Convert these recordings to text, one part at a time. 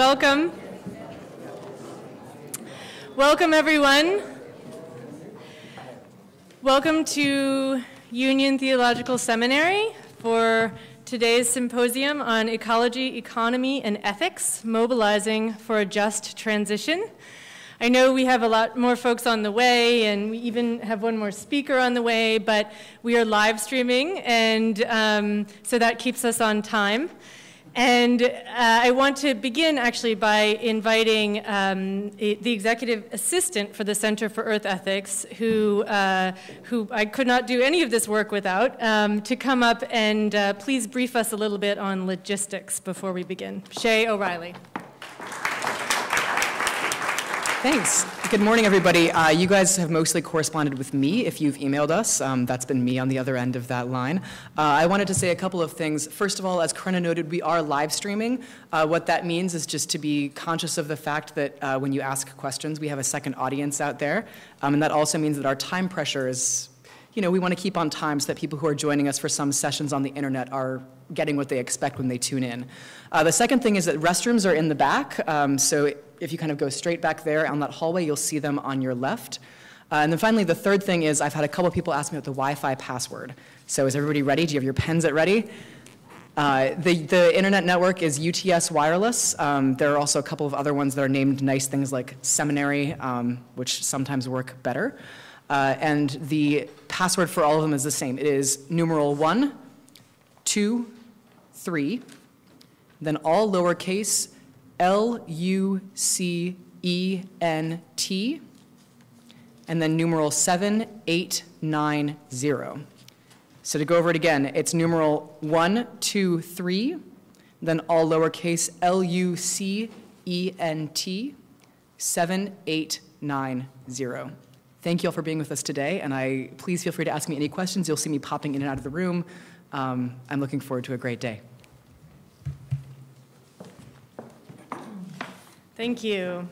welcome. Welcome, everyone. Welcome to Union Theological Seminary for today's symposium on ecology, economy, and ethics, mobilizing for a just transition. I know we have a lot more folks on the way, and we even have one more speaker on the way, but we are live streaming, and so that keeps us on time. And I want to begin actually by inviting the executive assistant for the Center for Earth Ethics, who I could not do any of this work without, to come up and please brief us a little bit on logistics before we begin. Shay O'Reilly. Thanks. Good morning, everybody. You guys have mostly corresponded with me if you've emailed us. That's been me on the other end of that line. I wanted to say a couple of things. First of all, as Karina noted, we are live streaming. What that means is just to be conscious of the fact that when you ask questions, we have a second audience out there. And that also means that our time pressure is, we want to keep on time so that people who are joining us for some sessions on the internet are getting what they expect when they tune in. The second thing is that restrooms are in the back, so if you kind of go straight back there on that hallway, you'll see them on your left. And then finally, the third thing is I've had a couple of people ask me about the Wi-Fi password. So is everybody ready? Do you have your pens at ready? The internet network is UTS Wireless. There are also a couple of other ones that are named nice things like Seminary, which sometimes work better. And the password for all of them is the same. It is numeral 1, 2, 3, then all lowercase LUCENT, and then numeral 7890. So to go over it again, it's numeral 1, 2, 3, then all lowercase LUCENT, 7890. Thank you all for being with us today, and please feel free to ask me any questions. You'll see me popping in and out of the room. I'm looking forward to a great day. Thank you.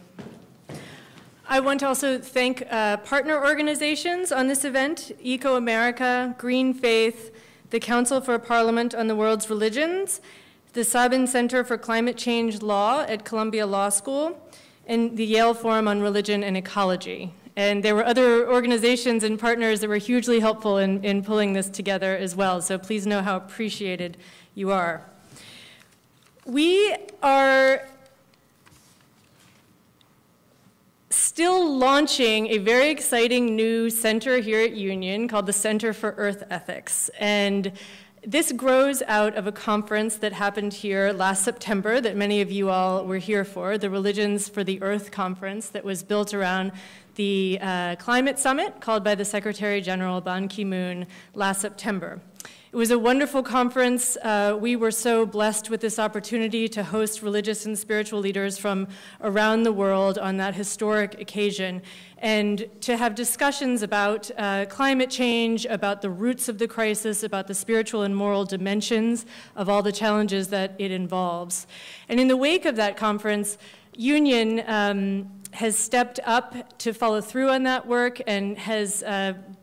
I want to also thank partner organizations on this event, Eco America, Green Faith, the Council for a Parliament on the World's Religions, the Sabin Center for Climate Change Law at Columbia Law School, and the Yale Forum on Religion and Ecology. And there were other organizations and partners that were hugely helpful in pulling this together as well, so please know how appreciated you are. We are still launching a very exciting new center here at Union called the Center for Earth Ethics. And this grows out of a conference that happened here last September that many of you all were here for, the Religions for the Earth Conference that was built around the climate summit called by the Secretary General Ban Ki-moon last September. It was a wonderful conference. We were so blessed with this opportunity to host religious and spiritual leaders from around the world on that historic occasion, and to have discussions about climate change, about the roots of the crisis, about the spiritual and moral dimensions of all the challenges that it involves. And in the wake of that conference, Union has stepped up to follow through on that work and has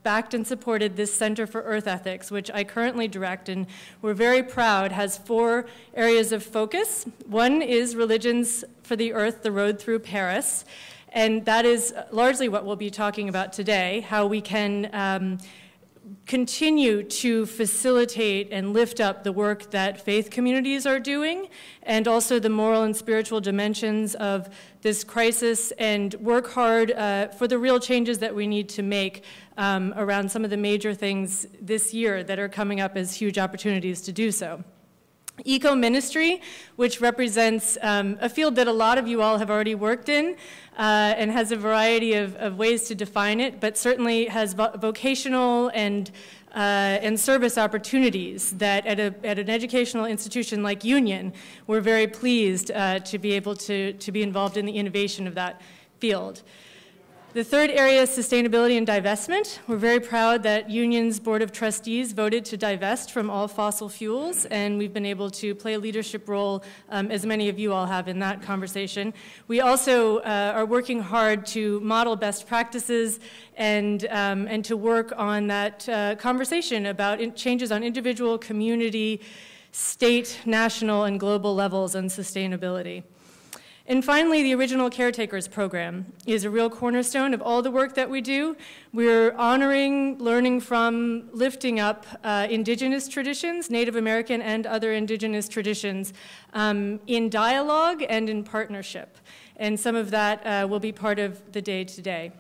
backed and supported this Center for Earth Ethics, which I currently direct, and we're very proud, has 4 areas of focus. One is Religions for the Earth, the Road Through Paris, and that is largely what we'll be talking about today, how we can continue to facilitate and lift up the work that faith communities are doing, and also the moral and spiritual dimensions of this crisis, and work hard for the real changes that we need to make around some of the major things this year that are coming up as huge opportunities to do so. Eco-ministry, which represents a field that a lot of you all have already worked in and has a variety of ways to define it, but certainly has vocational and service opportunities that at an educational institution like Union, we're very pleased to be able to be involved in the innovation of that field. The third area is sustainability and divestment. We're very proud that Union's Board of Trustees voted to divest from all fossil fuels, and we've been able to play a leadership role, as many of you all have in that conversation. We also are working hard to model best practices and to work on that conversation about changes on individual, community, state, national, and global levels on sustainability. And finally, the Original Caretakers Program is a real cornerstone of all the work that we do. We're honoring, learning from, lifting up indigenous traditions, Native American and other indigenous traditions, in dialogue and in partnership. And some of that will be part of the day today.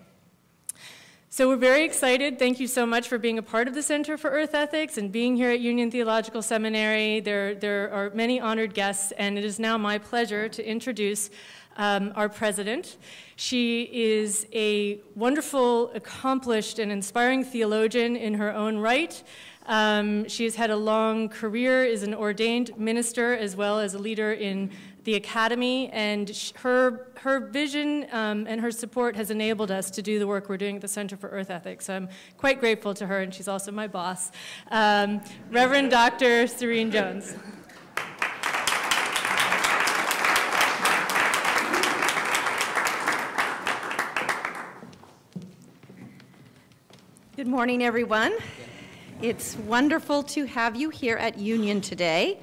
So we're very excited. Thank you so much for being a part of the Center for Earth Ethics and being here at Union Theological Seminary. There are many honored guests, and it is now my pleasure to introduce our president. She is a wonderful, accomplished, and inspiring theologian in her own right. She has had a long career, is an ordained minister as well as a leader in the academy, and her vision and her support has enabled us to do the work we're doing at the Center for Earth Ethics. So I'm quite grateful to her, and she's also my boss. Reverend Dr. Serene Jones. Good morning, everyone. It's wonderful to have you here at Union today.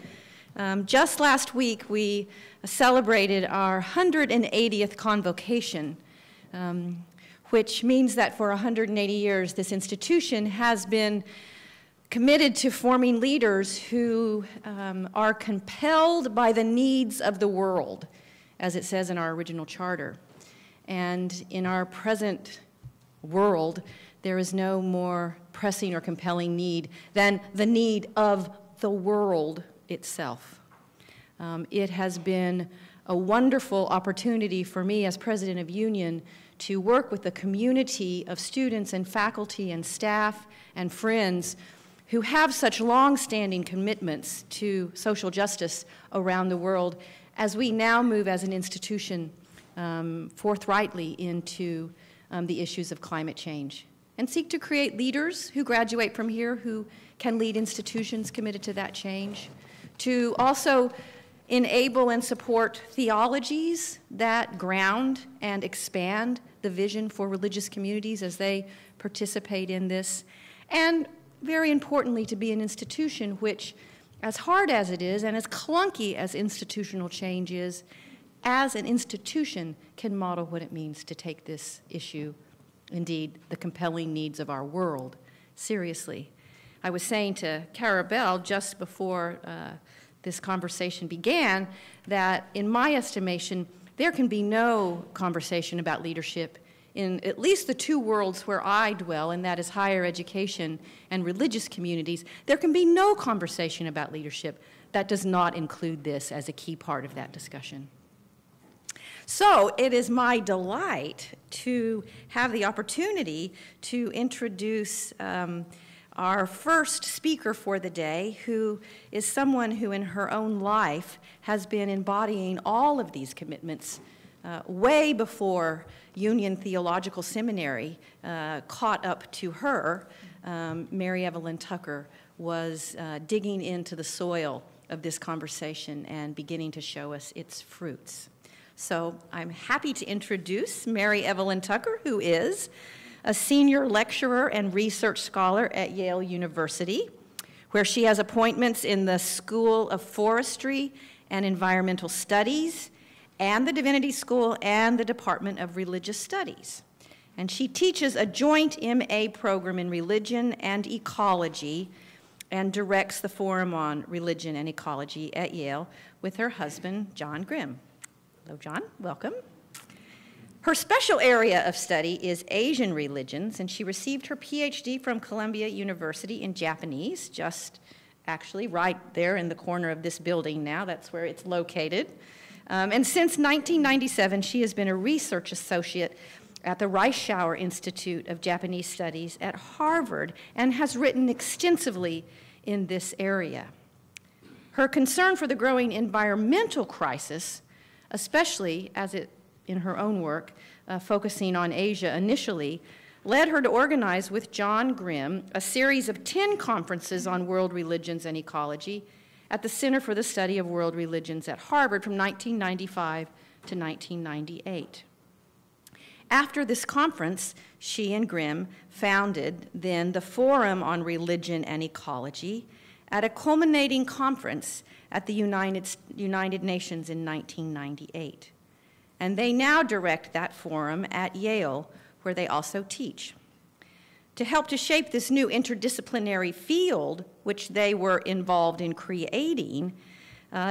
Just last week, we celebrated our 180th convocation, which means that for 180 years, this institution has been committed to forming leaders who are compelled by the needs of the world, as it says in our original charter. And in our present world, there is no more pressing or compelling need than the need of the world itself. It has been a wonderful opportunity for me as president of Union to work with the community of students and faculty and staff and friends who have such long-standing commitments to social justice around the world as we now move as an institution forthrightly into the issues of climate change, and seek to create leaders who graduate from here who can lead institutions committed to that change, to also enable and support theologies that ground and expand the vision for religious communities as they participate in this, and very importantly, to be an institution which, as hard as it is and as clunky as institutional change is, as an institution can model what it means to take this issue, indeed the compelling needs of our world, seriously. I was saying to Cara Bell just before this conversation began that, in my estimation, there can be no conversation about leadership in at least the two worlds where I dwell, and that is higher education and religious communities. There can be no conversation about leadership that does not include this as a key part of that discussion. So it is my delight to have the opportunity to introduce our first speaker for the day, who is someone who in her own life has been embodying all of these commitments way before Union Theological Seminary caught up to her. Mary Evelyn Tucker was digging into the soil of this conversation and beginning to show us its fruits. So I'm happy to introduce Mary Evelyn Tucker, who is a senior lecturer and research scholar at Yale University, where she has appointments in the School of Forestry and Environmental Studies, and the Divinity School, and the Department of Religious Studies. And she teaches a joint MA program in religion and ecology, and directs the Forum on Religion and Ecology at Yale with her husband, John Grimm. Hello, John. Welcome. Her special area of study is Asian religions, and she received her PhD from Columbia University in Japanese, just actually right there in the corner of this building now. That's where it's located. And since 1997, she has been a research associate at the Reischauer Institute of Japanese Studies at Harvard and has written extensively in this area. Her concern for the growing environmental crisis, especially as it in her own work, focusing on Asia initially, led her to organize with John Grimm a series of 10 conferences on world religions and ecology at the Center for the Study of World Religions at Harvard from 1995 to 1998. After this conference, she and Grimm founded then the Forum on Religion and Ecology at a culminating conference at the United Nations in 1998. and they now direct that forum at Yale, where they also teach. To help to shape this new interdisciplinary field, which they were involved in creating,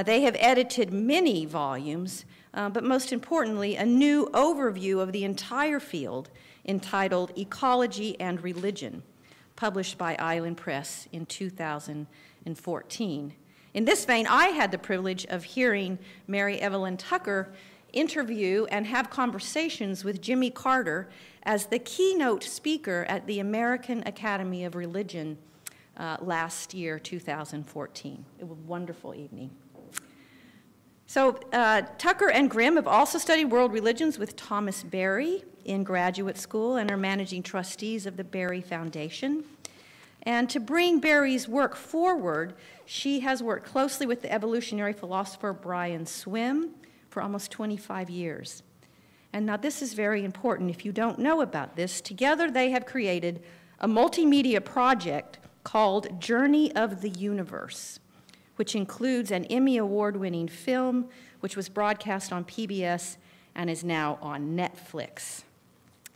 they have edited many volumes, but most importantly, a new overview of the entire field entitled Ecology and Religion, published by Island Press in 2014. In this vein, I had the privilege of hearing Mary Evelyn Tucker interview and have conversations with Jimmy Carter as the keynote speaker at the American Academy of Religion last year, 2014. It was a wonderful evening. So Tucker and Grimm have also studied world religions with Thomas Berry in graduate school and are managing trustees of the Berry Foundation. And to bring Berry's work forward, she has worked closely with the evolutionary philosopher Brian Swimme for almost 25 years. And now this is very important. If you don't know about this, together they have created a multimedia project called Journey of the Universe, which includes an Emmy Award-winning film, which was broadcast on PBS and is now on Netflix.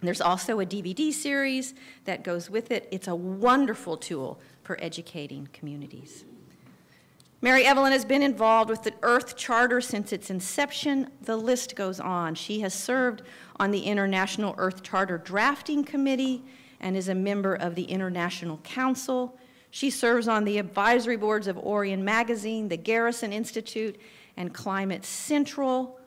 There's also a DVD series that goes with it. It's a wonderful tool for educating communities. Mary Evelyn has been involved with the Earth Charter since its inception. The list goes on. She has served on the International Earth Charter Drafting Committee and is a member of the International Council. She serves on the advisory boards of Orion Magazine, the Garrison Institute, and Climate Central.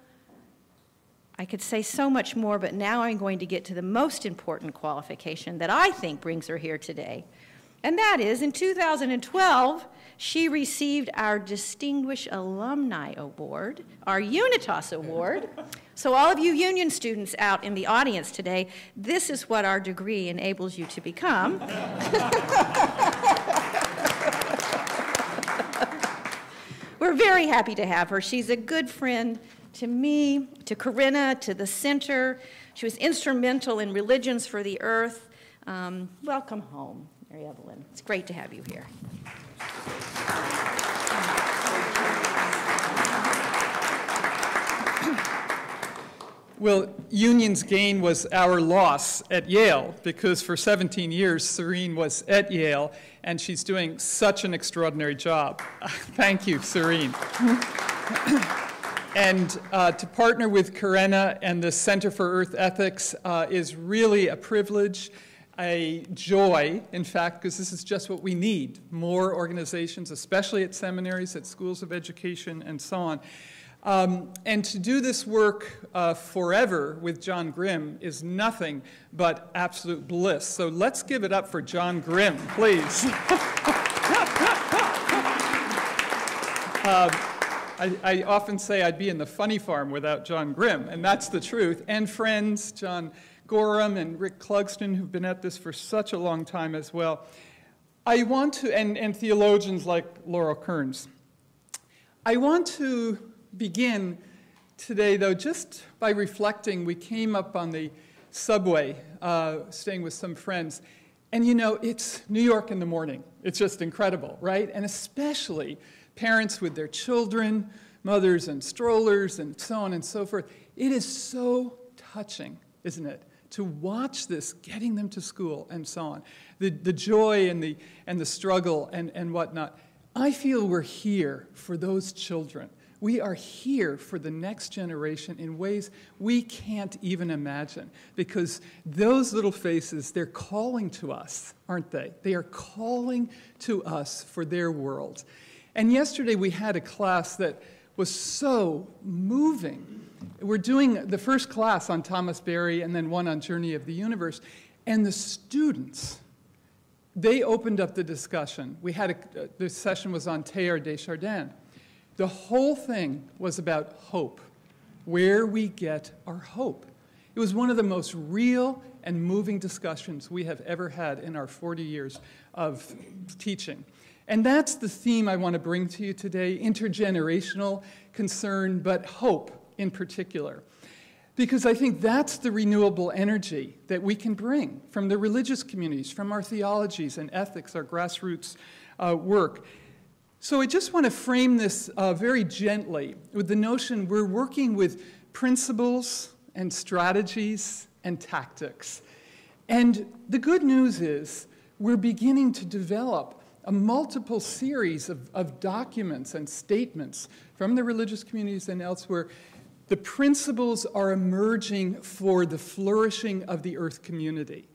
I could say so much more, but now I'm going to get to the most important qualification that I think brings her here today. And that is, in 2012, she received our Distinguished Alumni Award, our Unitas Award. So all of you union students out in the audience today, this is what our degree enables you to become. We're very happy to have her. She's a good friend to me, to Corinna, to the center. She was instrumental in Religions for the Earth. Welcome home, Mary Evelyn. It's great to have you here. Well, Union's gain was our loss at Yale, because for 17 years, Serene was at Yale, and she's doing such an extraordinary job. Thank you, Serene. And to partner with Corinna and the Center for Earth Ethics is really a privilege, a joy, in fact, because this is just what we need. More organizations, especially at seminaries, at schools of education, and so on. And to do this work forever with John Grimm is nothing but absolute bliss. So let's give it up for John Grimm, please. I often say I'd be in the funny farm without John Grimm, and that's the truth. And friends, John Gorham and Rick Clugston, who've been at this for such a long time as well. I want to, and theologians like Laurel Kearns. I want to begin today, though, just by reflecting. We came up on the subway, staying with some friends, and you know, it's New York in the morning. It's just incredible, right? And especially parents with their children, mothers and strollers, and so on and so forth. It is so touching, isn't it, to watch this, getting them to school and so on. The joy and the struggle and whatnot. I feel we're here for those children. We are here for the next generation in ways we can't even imagine, because those little faces, they're calling to us, aren't they? They are calling to us for their world. And yesterday we had a class that was so moving. We're doing the first class on Thomas Berry and then one on Journey of the Universe, and the students, they opened up the discussion. We had the session was on Teilhard de Chardin. The whole thing was about hope, where we get our hope. It was one of the most real and moving discussions we have ever had in our 40 years of teaching. And that's the theme I want to bring to you today, intergenerational concern, but hope in particular. Because I think that's the renewable energy that we can bring from the religious communities, from our theologies and ethics, our grassroots work. So I just want to frame this very gently with the notion we're working with principles and strategies and tactics. And the good news is we're beginning to develop a multiple series of documents and statements from the religious communities and elsewhere. The principles are emerging for the flourishing of the Earth community.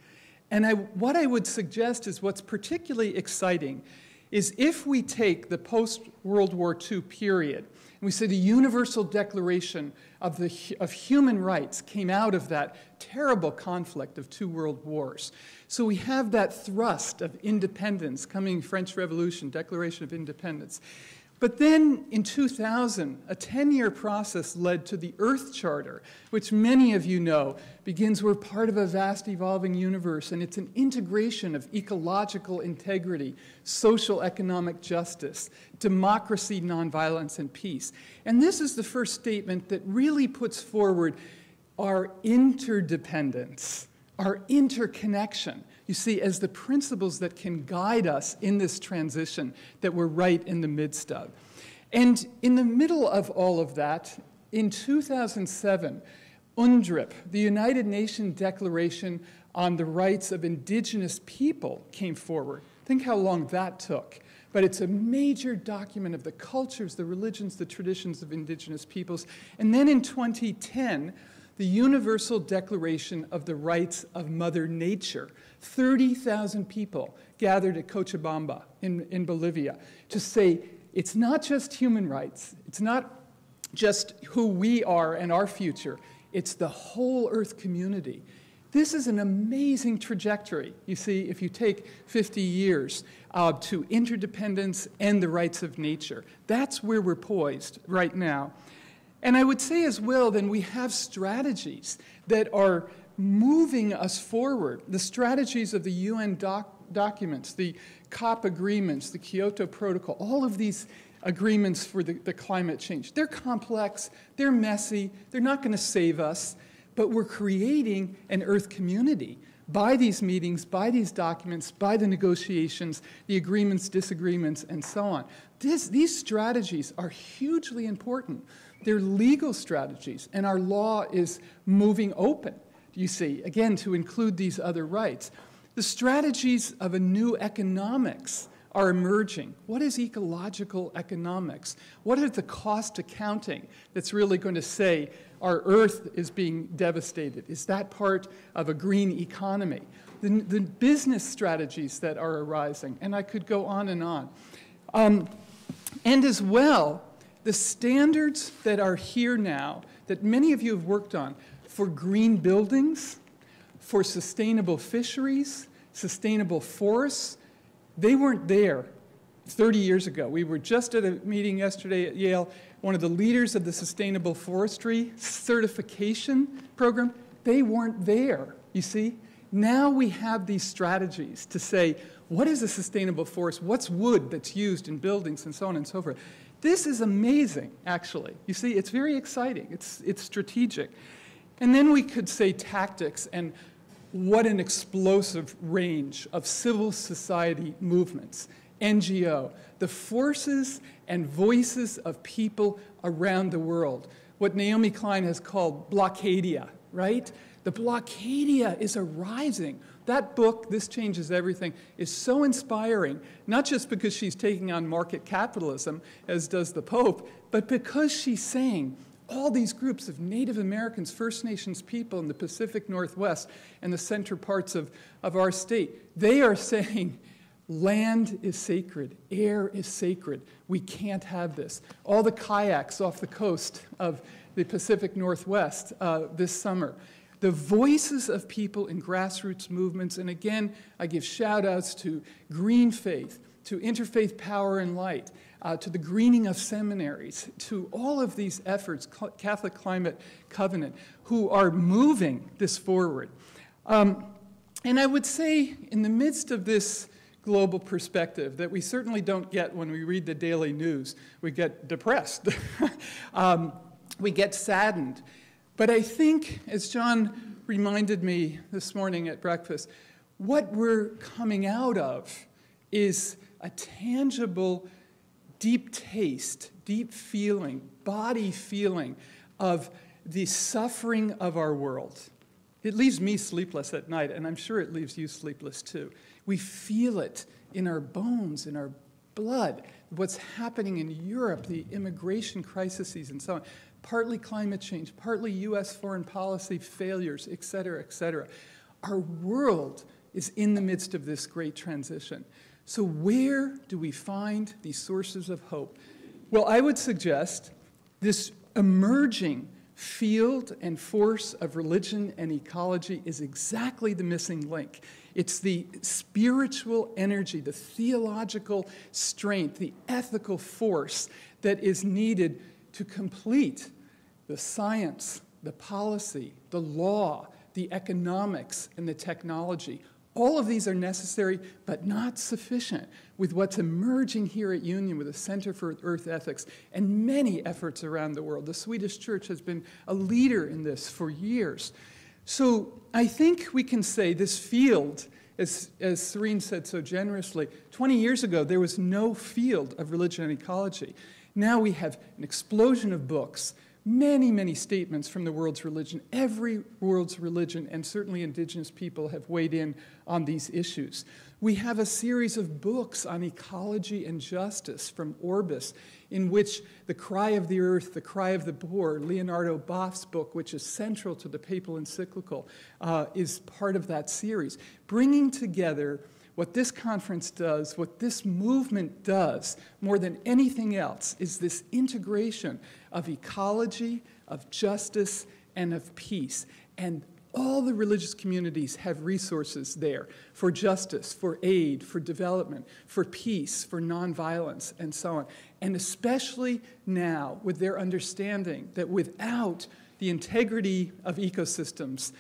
And what I would suggest is what's particularly exciting is if we take the post-World War II period, and we say the Universal Declaration of Human Rights came out of that terrible conflict of 2 world wars. So we have that thrust of independence coming, French Revolution, Declaration of Independence. But then in 2000, a 10-year process led to the Earth Charter, which many of you know begins we're part of a vast evolving universe, and it's an integration of ecological integrity, social economic justice, democracy, nonviolence, and peace. And this is the first statement that really puts forward our interdependence, our interconnection, you see, as the principles that can guide us in this transition that we're right in the midst of. And in the middle of all of that, in 2007, UNDRIP, the United Nations Declaration on the Rights of Indigenous People, came forward. Think how long that took. But it's a major document of the cultures, the religions, the traditions of indigenous peoples. And then in 2010, the Universal Declaration of the Rights of Mother Nature. 30,000 people gathered at Cochabamba in Bolivia to say it's not just human rights, it's not just who we are and our future, it's the whole Earth community. This is an amazing trajectory, you see, if you take 50 years to interdependence and the rights of nature. That's where we're poised right now. And I would say as well, then we have strategies that are moving us forward. The strategies of the UN documents, the COP agreements, the Kyoto Protocol, all of these agreements for the climate change. They're complex, they're messy, they're not going to save us, but we're creating an Earth community by these meetings, by these documents, by the negotiations, the agreements, disagreements, and so on. These strategies are hugely important. They're legal strategies, and our law is moving open, you see, again, to include these other rights. The strategies of a new economics are emerging. What is ecological economics? What is the cost accounting that's really going to say our Earth is being devastated? Is that part of a green economy? The business strategies that are arising, and I could go on and on. And as well, the standards that are here now, that many of you have worked on, for green buildings, for sustainable fisheries, sustainable forests, they weren't there 30 years ago. We were just at a meeting yesterday at Yale. One of the leaders of the Sustainable Forestry Certification Program, they weren't there, you see. Now we have these strategies to say, what is a sustainable forest? What's wood that's used in buildings and so on and so forth? This is amazing, actually. You see, it's very exciting. It's strategic. And then we could say tactics, and what an explosive range of civil society movements, NGO, the forces and voices of people around the world, what Naomi Klein has called blockadia, right? The blockadia is arising. That book, This Changes Everything, is so inspiring, not just because she's taking on market capitalism, as does the Pope, but because she's saying all these groups of Native Americans, First Nations people in the Pacific Northwest and the center parts of our state, they are saying land is sacred, air is sacred, we can't have this. All the kayaks off the coast of the Pacific Northwest this summer. The voices of people in grassroots movements, and again, I give shout outs to Green Faith, to Interfaith Power and Light, to the greening of seminaries, to all of these efforts, Catholic Climate Covenant, who are moving this forward. And I would say in the midst of this global perspective that we certainly don't get when we read the daily news, we get depressed, we get saddened. But I think, as John reminded me this morning at breakfast, what we're coming out of is a tangible, deep taste, deep feeling, body feeling of the suffering of our world. It leaves me sleepless at night, and I'm sure it leaves you sleepless too. We feel it in our bones, in our blood, what's happening in Europe, the immigration crises and so on, partly climate change, partly U.S. foreign policy failures, et cetera, et cetera. Our world is in the midst of this great transition. So where do we find these sources of hope? Well, I would suggest this emerging field and force of religion and ecology is exactly the missing link. It's the spiritual energy, the theological strength, the ethical force that is needed to complete the science, the policy, the law, the economics, and the technology. All of these are necessary, but not sufficient with what's emerging here at Union with the Center for Earth Ethics and many efforts around the world. The Swedish Church has been a leader in this for years. So I think we can say this field, as Serene said so generously, 20 years ago there was no field of religion and ecology. Now we have an explosion of books, many, many statements from the world's religion. Every world's religion, and certainly indigenous people, have weighed in on these issues. We have a series of books on ecology and justice from Orbis, in which The Cry of the Earth, The Cry of the Poor, Leonardo Boff's book, which is central to the papal encyclical, is part of that series, bringing together what this conference does, what this movement does, more than anything else, is this integration of ecology, of justice, and of peace. And all the religious communities have resources there for justice, for aid, for development, for peace, for nonviolence, and so on. And especially now, with their understanding that without the integrity of ecosystems,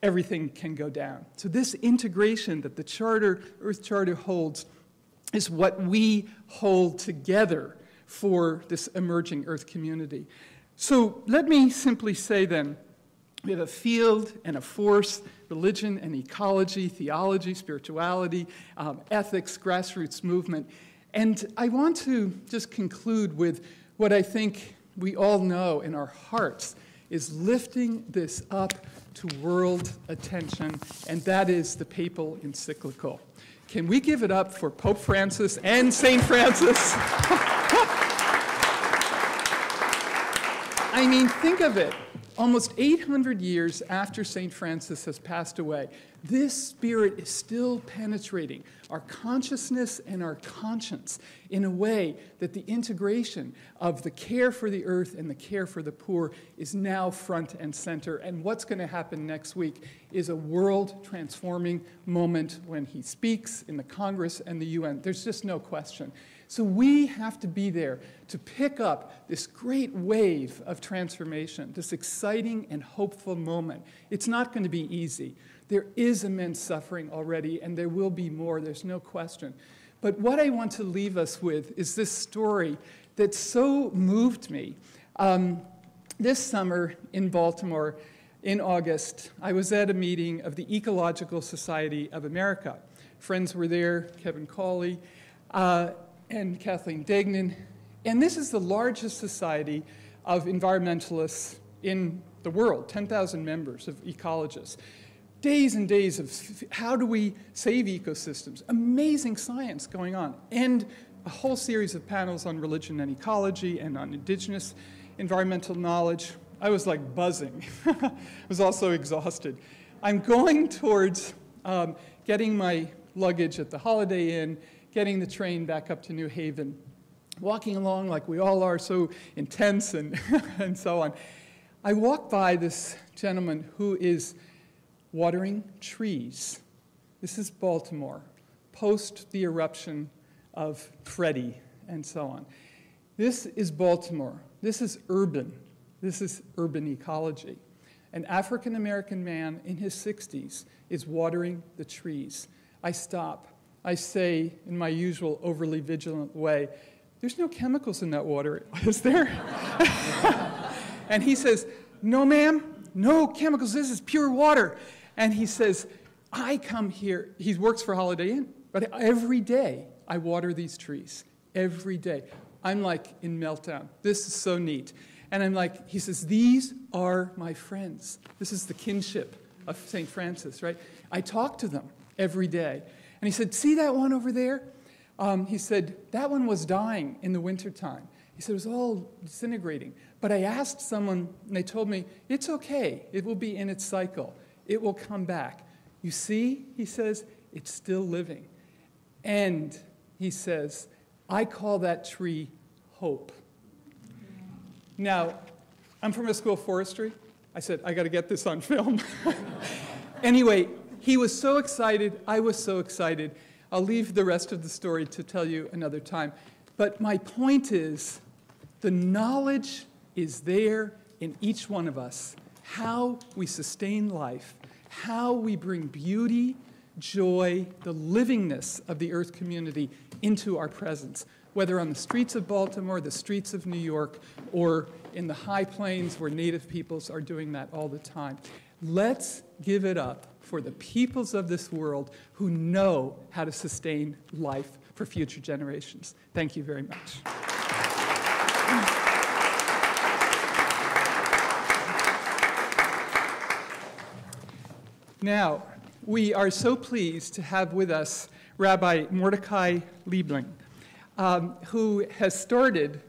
everything can go down. So this integration that the Charter, Earth Charter holds is what we hold together for this emerging Earth community. So let me simply say then, we have a field and a force, religion and ecology, theology, spirituality, ethics, grassroots movement. And I want to just conclude with what I think we all know in our hearts is lifting this up to world attention, and that is the papal encyclical. Can we give it up for Pope Francis and St. Francis? I mean, think of it. Almost 800 years after St. Francis has passed away, this spirit is still penetrating our consciousness and our conscience in a way that the integration of the care for the earth and the care for the poor is now front and center. And what's going to happen next week is a world-transforming moment when he speaks in the Congress and the UN. There's just no question. So we have to be there to pick up this great wave of transformation, this exciting and hopeful moment. It's not going to be easy. There is immense suffering already, and there will be more, there's no question. But what I want to leave us with is this story that so moved me. This summer in Baltimore, in August, I was at a meeting of the Ecological Society of America. Friends were there, Kevin Cawley, and Kathleen Degnan. And this is the largest society of environmentalists in the world, 10,000 members of ecologists. Days and days of how do we save ecosystems, amazing science going on, and a whole series of panels on religion and ecology and on indigenous environmental knowledge. I was like buzzing. I was also exhausted. I'm going towards getting my luggage at the Holiday Inn, getting the train back up to New Haven, walking along like we all are, so intense and, and so on. I walk by this gentleman who is watering trees. This is Baltimore, post the eruption of Freddie and so on. This is Baltimore. This is urban. This is urban ecology. An African-American man in his 60s is watering the trees. I stop. I say, in my usual overly vigilant way, "There's no chemicals in that water, is there?" And he says, "No, ma'am, no chemicals. This is pure water." And he says, "I come here." He works for Holiday Inn, but every day I water these trees. Every day. I'm like in meltdown. This is so neat. And I'm like, he says, these are my friends. This is the kinship of St. Francis, right? I talk to them every day. And he said, see that one over there? He said, that one was dying in the wintertime. He said, it was all disintegrating. But I asked someone, and they told me, it's okay. It will be in its cycle. It will come back. You see, he says, it's still living. And he says, I call that tree hope. Now, I'm from a school of forestry. I said, I got to get this on film. Anyway, he was so excited. I was so excited. I'll leave the rest of the story to tell you another time. But my point is, the knowledge is there in each one of us, how we sustain life, how we bring beauty, joy, the livingness of the Earth community into our presence, whether on the streets of Baltimore, the streets of New York, or in the high plains where Native peoples are doing that all the time. Let's give it up for the peoples of this world who know how to sustain life for future generations. Thank you very much. Now, we are so pleased to have with us Rabbi Mordechai Liebling, who has started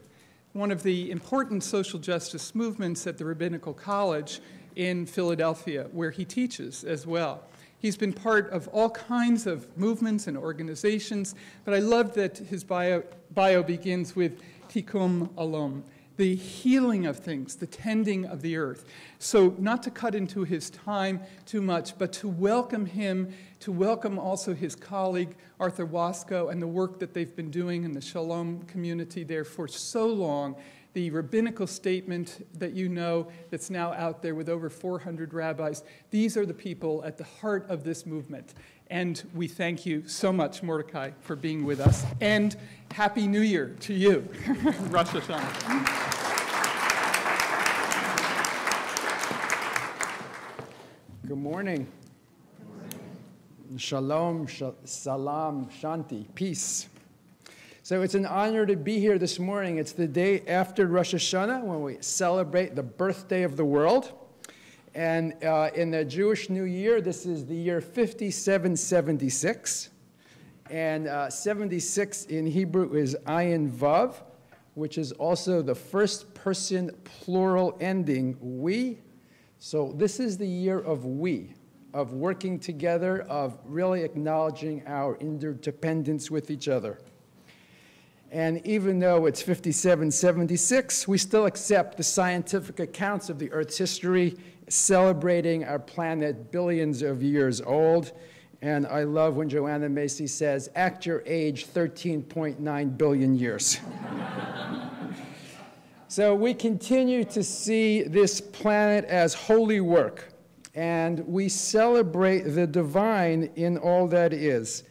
one of the important social justice movements at the Rabbinical College in Philadelphia, where he teaches as well. He's been part of all kinds of movements and organizations, but I love that his bio begins with Tikkun Olam, the healing of things, the tending of the earth. So not to cut into his time too much, but to welcome him, to welcome also his colleague, Arthur Wasco, and the work that they've been doing in the Shalom community there for so long. The rabbinical statement that you know that's now out there with over 400 rabbis, these are the people at the heart of this movement. And we thank you so much, Mordechai, for being with us. And Happy New Year to you, Rosh Hashanah. Good morning. Shalom, salam, shanti, peace. So it's an honor to be here this morning. It's the day after Rosh Hashanah when we celebrate the birthday of the world. And in the Jewish New Year, this is the year 5776. And 76 in Hebrew is ayin vav, which is also the first person plural ending, we. So this is the year of we, of working together, of really acknowledging our interdependence with each other. And even though it's 5776, we still accept the scientific accounts of the Earth's history, celebrating our planet billions of years old. And I love when Joanna Macy says, act your age 13.9 billion years. So we continue to see this planet as holy work, and we celebrate the divine in all that is.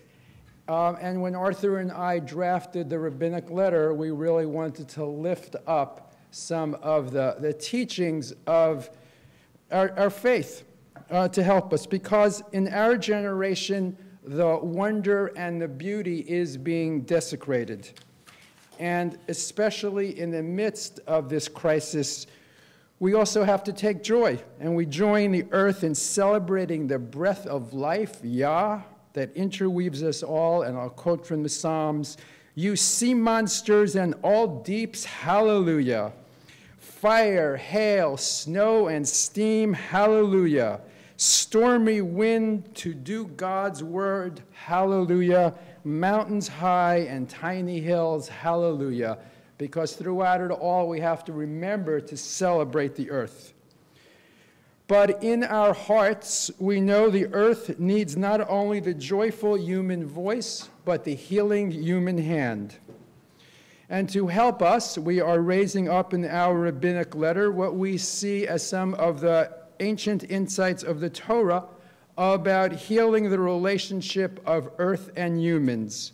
And when Arthur and I drafted the rabbinic letter, we really wanted to lift up some of the teachings of our faith to help us, because in our generation, the wonder and the beauty is being desecrated. And especially in the midst of this crisis, we also have to take joy, and we join the earth in celebrating the breath of life, Yah, that interweaves us all. And I'll quote from the Psalms, you sea monsters and all deeps, hallelujah. Fire, hail, snow, and steam, hallelujah. Stormy wind to do God's word, hallelujah. Mountains high and tiny hills, hallelujah. Because throughout it all, we have to remember to celebrate the earth. But in our hearts, we know the earth needs not only the joyful human voice, but the healing human hand. And to help us, we are raising up in our rabbinic letter what we see as some of the ancient insights of the Torah about healing the relationship of earth and humans,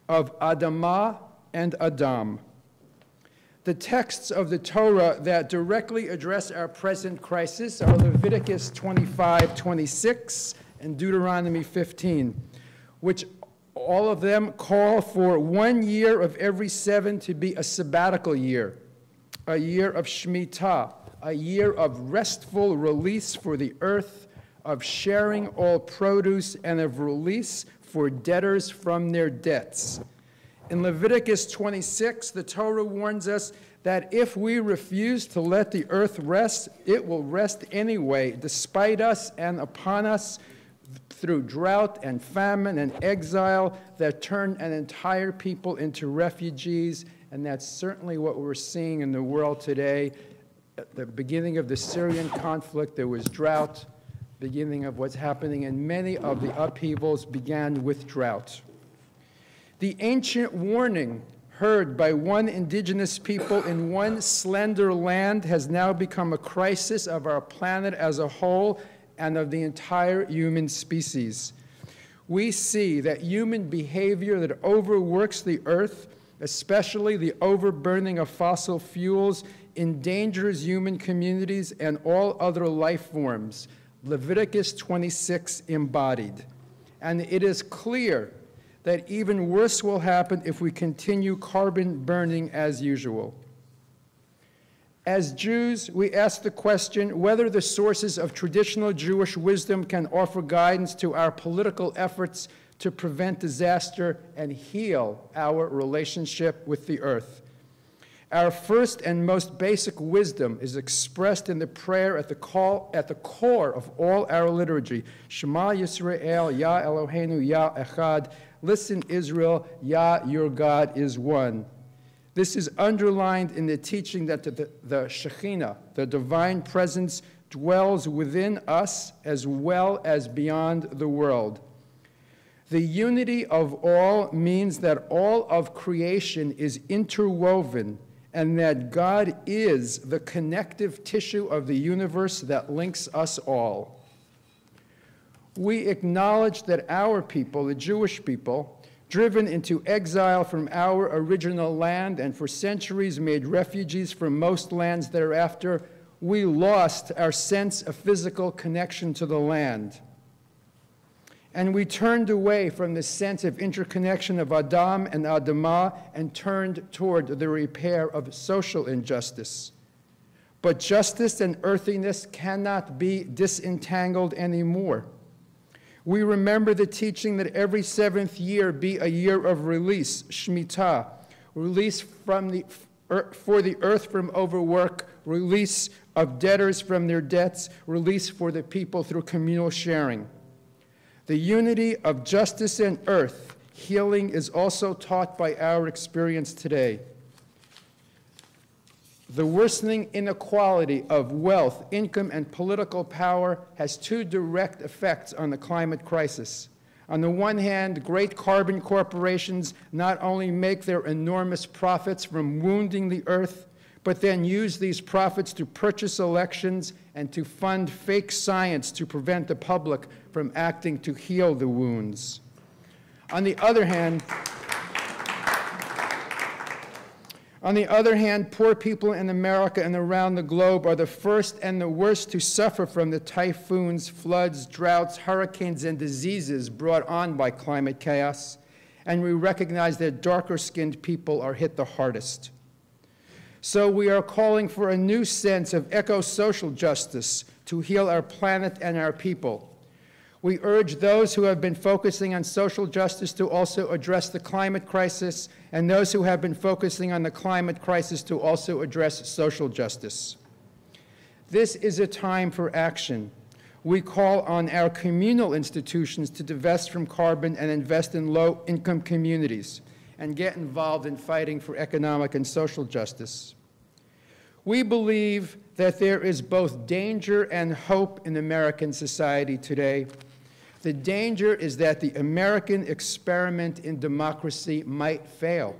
of Adamah and Adam. The texts of the Torah that directly address our present crisis are Leviticus 25:26 and Deuteronomy 15, which all of them call for 1 year of every 7 to be a sabbatical year, a year of Shemitah, a year of restful release for the earth, of sharing all produce, and of release for debtors from their debts. In Leviticus 26, the Torah warns us that if we refuse to let the earth rest, it will rest anyway, despite us and upon us, through drought and famine and exile that turn an entire people into refugees. And that's certainly what we're seeing in the world today. At the beginning of the Syrian conflict, there was drought. Beginning of what's happening in many of the upheavals began with drought. The ancient warning heard by one indigenous people in one slender land has now become a crisis of our planet as a whole and of the entire human species. We see that human behavior that overworks the earth, especially the overburning of fossil fuels, endangers human communities and all other life forms. Leviticus 26 embodied. And it is clear that even worse will happen if we continue carbon burning as usual. As Jews, we ask the question whether the sources of traditional Jewish wisdom can offer guidance to our political efforts to prevent disaster and heal our relationship with the earth. Our first and most basic wisdom is expressed in the prayer at the core of all our liturgy. Shema Yisrael, Yah Eloheinu, Yah Echad. Listen, Israel, Yah, your God, is one. This is underlined in the teaching that the Shekhinah, the divine presence, dwells within us as well as beyond the world. The unity of all means that all of creation is interwoven and that God is the connective tissue of the universe that links us all. We acknowledge that our people, the Jewish people, driven into exile from our original land and for centuries made refugees from most lands thereafter, we lost our sense of physical connection to the land. And we turned away from the sense of interconnection of Adam and Adamah and turned toward the repair of social injustice. But justice and earthiness cannot be disentangled anymore. We remember the teaching that every 7th year be a year of release, Shemitah, release for the earth from overwork, release of debtors from their debts, release for the people through communal sharing. The unity of justice and earth, healing, is also taught by our experience today. The worsening inequality of wealth, income, and political power has two direct effects on the climate crisis. On the one hand, great carbon corporations not only make their enormous profits from wounding the earth, but then use these profits to purchase elections and to fund fake science to prevent the public from acting to heal the wounds. On the other hand, poor people in America and around the globe are the first and the worst to suffer from the typhoons, floods, droughts, hurricanes, and diseases brought on by climate chaos, and we recognize that darker-skinned people are hit the hardest. So we are calling for a new sense of eco-social justice to heal our planet and our people. We urge those who have been focusing on social justice to also address the climate crisis, and those who have been focusing on the climate crisis to also address social justice. This is a time for action. We call on our communal institutions to divest from carbon and invest in low-income communities and get involved in fighting for economic and social justice. We believe that there is both danger and hope in American society today. The danger is that the American experiment in democracy might fail.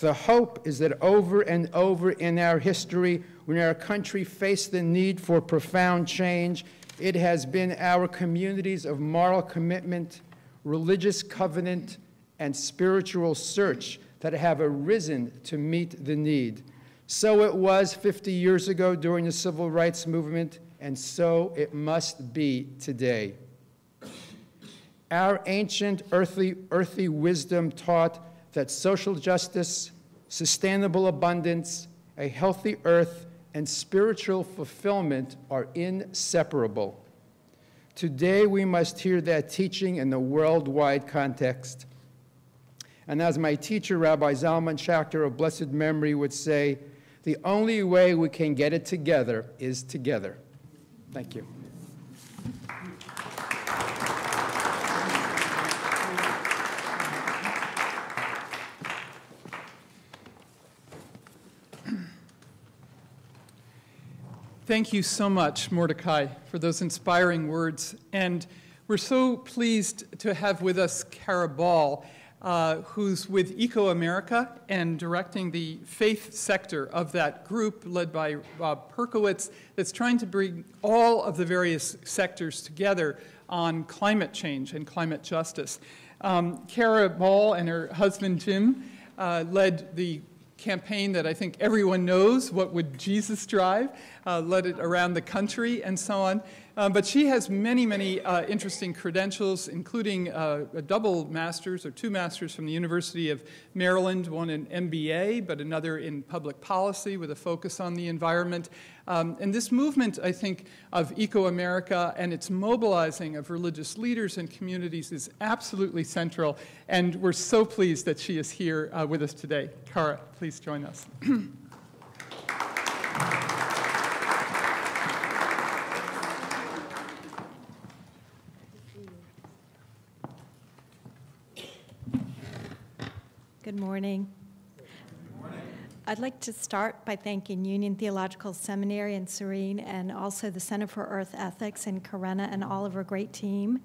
The hope is that over and over in our history, when our country faced the need for profound change, it has been our communities of moral commitment, religious covenant, and spiritual search that have arisen to meet the need. So it was 50 years ago during the Civil Rights Movement, and so it must be today. Our ancient earthy wisdom taught that social justice, sustainable abundance, a healthy earth, and spiritual fulfillment are inseparable. Today, we must hear that teaching in the worldwide context. And as my teacher, Rabbi Zalman Schachter of blessed memory, would say, the only way we can get it together is together. Thank you. Thank you so much, Mordechai, for those inspiring words. And we're so pleased to have with us Kara Ball, who's with Eco America and directing the faith sector of that group led by Bob Perkowitz that's trying to bring all of the various sectors together on climate change and climate justice. Kara Ball and her husband Jim led the campaign that I think everyone knows, What Would Jesus Drive, led it around the country and so on. But she has many, many interesting credentials, including a double master's or 2 masters from the University of Maryland, one in MBA, but another in public policy with a focus on the environment. And this movement, I think, of Eco America and its mobilizing of religious leaders and communities is absolutely central. And we're so pleased that she is here with us today. Kara, please join us. Good morning. I'd like to start by thanking Union Theological Seminary and Serene, and also the Center for Earth Ethics and Karena and all of our great team,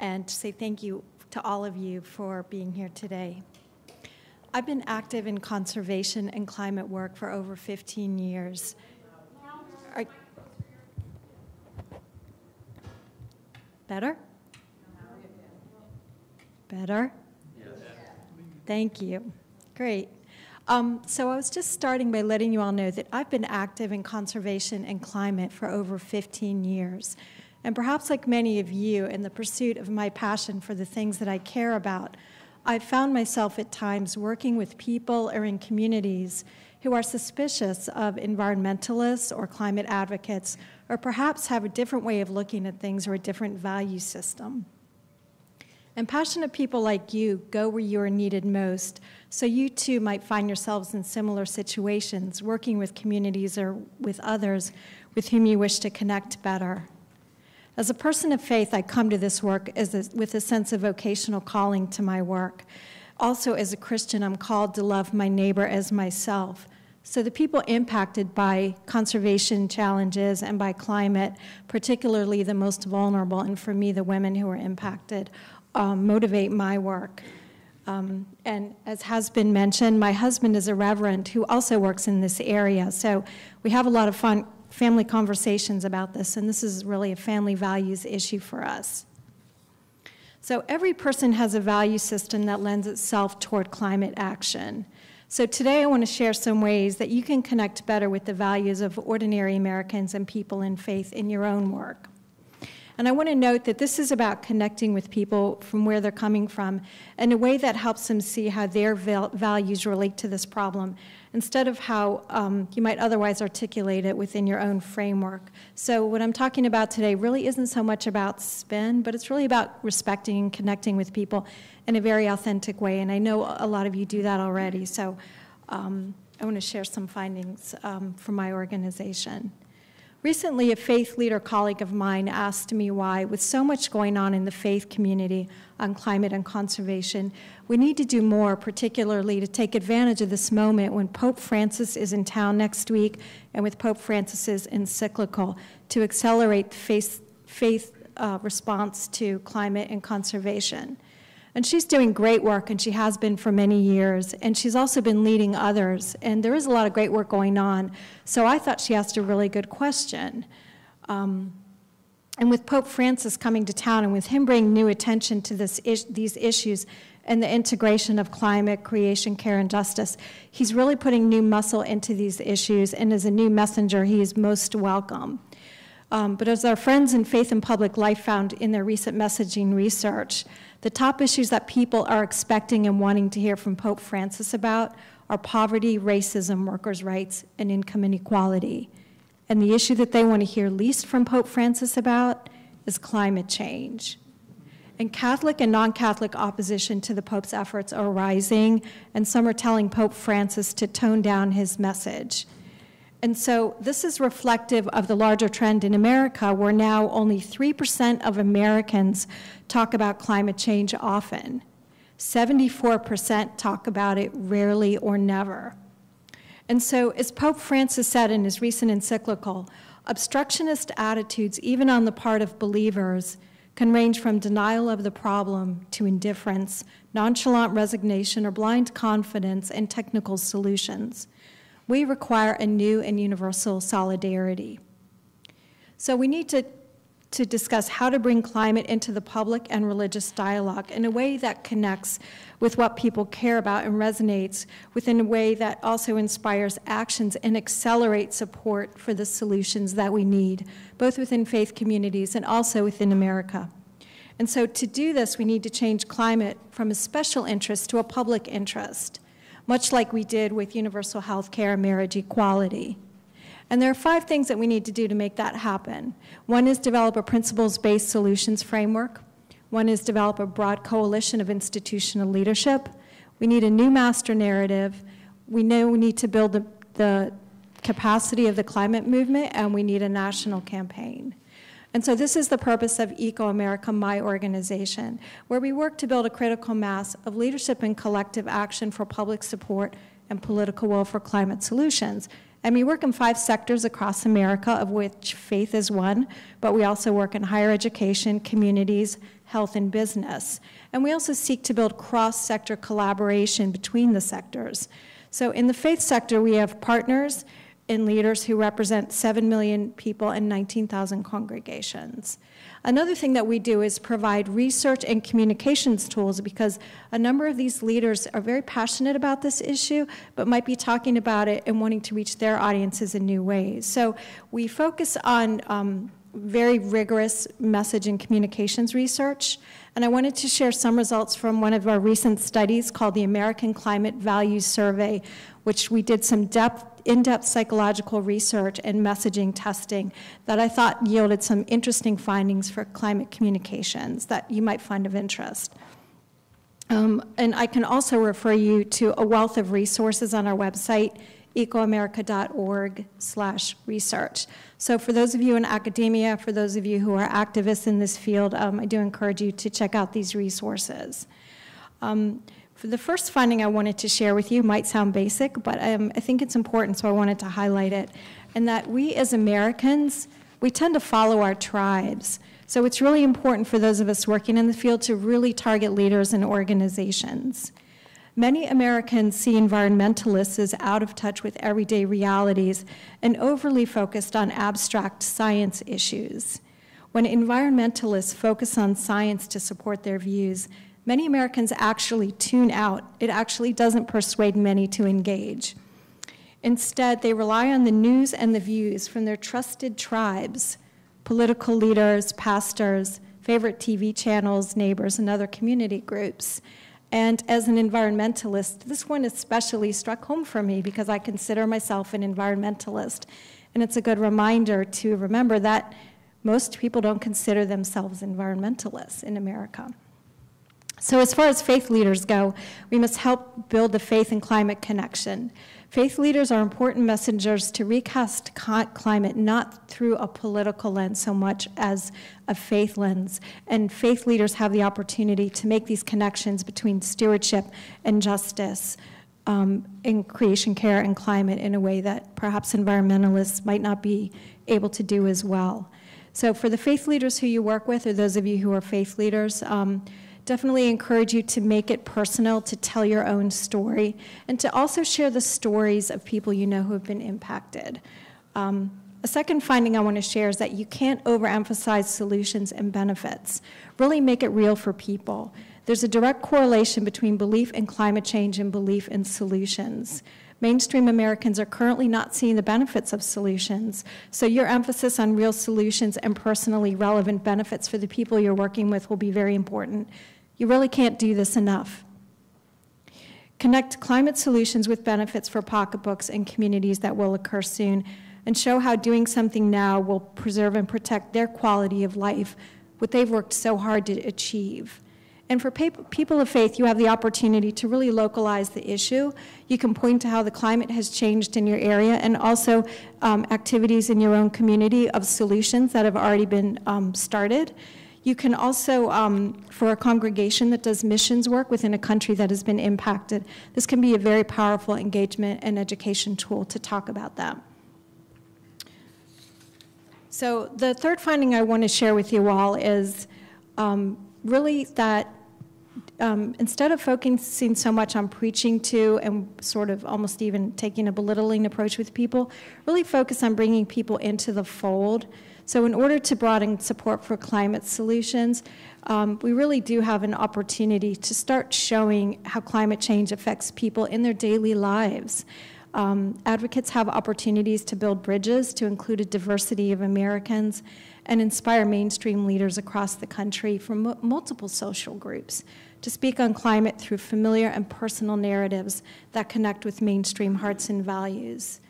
and to say thank you to all of you for being here today. I've been active in conservation and climate work for over 15 years. Better? Better? Thank you. Great. So I was just starting by letting you all know that I've been active in conservation and climate for over 15 years. And perhaps like many of you, in the pursuit of my passion for the things that I care about, I've found myself at times working with people or in communities who are suspicious of environmentalists or climate advocates, or perhaps have a different way of looking at things or a different value system. And passionate people like you go where you are needed most, so you too might find yourselves in similar situations, working with communities or with others with whom you wish to connect better. As a person of faith, I come to this work with a sense of vocational calling to my work. Also, as a Christian, I'm called to love my neighbor as myself. So the people impacted by conservation challenges and by climate, particularly the most vulnerable, and for me, the women who are impacted, motivate my work. And as has been mentioned, my husband is a reverend who also works in this area. So we have a lot of fun family conversations about this, and this is really a family values issue for us. So every person has a value system that lends itself toward climate action. So today I want to share some ways that you can connect better with the values of ordinary Americans and people in faith in your own work. And I want to note that this is about connecting with people from where they're coming from in a way that helps them see how their values relate to this problem, instead of how you might otherwise articulate it within your own framework. So what I'm talking about today really isn't so much about spin, but it's really about respecting and connecting with people in a very authentic way. And I know a lot of you do that already, so I want to share some findings from my organization. Recently, a faith leader colleague of mine asked me why, with so much going on in the faith community on climate and conservation, we need to do more, particularly to take advantage of this moment when Pope Francis is in town next week and with Pope Francis's encyclical to accelerate the faith response to climate and conservation. And she's doing great work, and she has been for many years, and she's also been leading others, and there is a lot of great work going on. So I thought she asked a really good question. And with Pope Francis coming to town, and with him bringing new attention to these issues and the integration of climate, creation, care, and justice, he's really putting new muscle into these issues, and as a new messenger, he is most welcome. But as our friends in Faith and Public Life found in their recent messaging research, the top issues that people are expecting and wanting to hear from Pope Francis about are poverty, racism, workers' rights, and income inequality. And the issue that they want to hear least from Pope Francis about is climate change. And Catholic and non-Catholic opposition to the Pope's efforts are rising, and some are telling Pope Francis to tone down his message. And so this is reflective of the larger trend in America, where now only 3% of Americans talk about climate change often. 74% talk about it rarely or never. And so, as Pope Francis said in his recent encyclical, obstructionist attitudes, even on the part of believers, can range from denial of the problem to indifference, nonchalant resignation, or blind confidence in technical solutions. We require a new and universal solidarity. So we need to discuss how to bring climate into the public and religious dialogue in a way that connects with what people care about and resonates within a way that also inspires actions and accelerates support for the solutions that we need, both within faith communities and also within America. And so to do this, we need to change climate from a special interest to a public interest, much like we did with universal health care and marriage equality. And there are 5 things that we need to do to make that happen. One is develop a principles-based solutions framework. One is develop a broad coalition of institutional leadership. We need a new master narrative. We know we need to build the capacity of the climate movement, and we need a national campaign. And so this is the purpose of Eco-America, my organization, where we work to build a critical mass of leadership and collective action for public support and political will for climate solutions. And we work in 5 sectors across America, of which faith is one, but we also work in higher education, communities, health, and business. And we also seek to build cross-sector collaboration between the sectors. So in the faith sector, we have partners and leaders who represent 7 million people and 19,000 congregations. Another thing that we do is provide research and communications tools, because a number of these leaders are very passionate about this issue, but might be talking about it and wanting to reach their audiences in new ways. So we focus on very rigorous message and communications research. And I wanted to share some results from one of our recent studies called the American Climate Values Survey, which we did some in-depth psychological research and messaging testing that I thought yielded some interesting findings for climate communications that you might find of interest. And I can also refer you to a wealth of resources on our website, ecoamerica.org/research. So for those of you in academia, for those of you who are activists in this field, I do encourage you to check out these resources. For the first finding I wanted to share with you, might sound basic, but I think it's important, so I wanted to highlight it, and that we as Americans, we tend to follow our tribes. So it's really important for those of us working in the field to really target leaders and organizations. Many Americans see environmentalists as out of touch with everyday realities and overly focused on abstract science issues. When environmentalists focus on science to support their views, many Americans actually tune out. It actually doesn't persuade many to engage. Instead, they rely on the news and the views from their trusted tribes, political leaders, pastors, favorite TV channels, neighbors, and other community groups. And as an environmentalist, this one especially struck home for me because I consider myself an environmentalist. And it's a good reminder to remember that most people don't consider themselves environmentalists in America. So as far as faith leaders go, we must help build the faith and climate connection. Faith leaders are important messengers to recast climate not through a political lens so much as a faith lens. And faith leaders have the opportunity to make these connections between stewardship and justice in creation care and climate in a way that perhaps environmentalists might not be able to do as well. So for the faith leaders who you work with, or those of you who are faith leaders, definitely encourage you to make it personal, to tell your own story, and to also share the stories of people you know who have been impacted. A second finding I want to share is that you can't overemphasize solutions and benefits. Really make it real for people. There's a direct correlation between belief in climate change and belief in solutions. Mainstream Americans are currently not seeing the benefits of solutions. So your emphasis on real solutions and personally relevant benefits for the people you're working with will be very important. You really can't do this enough. Connect climate solutions with benefits for pocketbooks and communities that will occur soon, and show how doing something now will preserve and protect their quality of life, what they've worked so hard to achieve. And for people of faith, you have the opportunity to really localize the issue. You can point to how the climate has changed in your area, and also activities in your own community of solutions that have already been started. You can also, for a congregation that does missions work within a country that has been impacted, this can be a very powerful engagement and education tool to talk about that. So the third finding I want to share with you all is really that instead of focusing so much on preaching to and sort of almost even taking a belittling approach with people, really focus on bringing people into the fold. So in order to broaden support for climate solutions, we really do have an opportunity to start showing how climate change affects people in their daily lives. Advocates have opportunities to build bridges to include a diversity of Americans and inspire mainstream leaders across the country from multiple social groups to speak on climate through familiar and personal narratives that connect with mainstream hearts and values.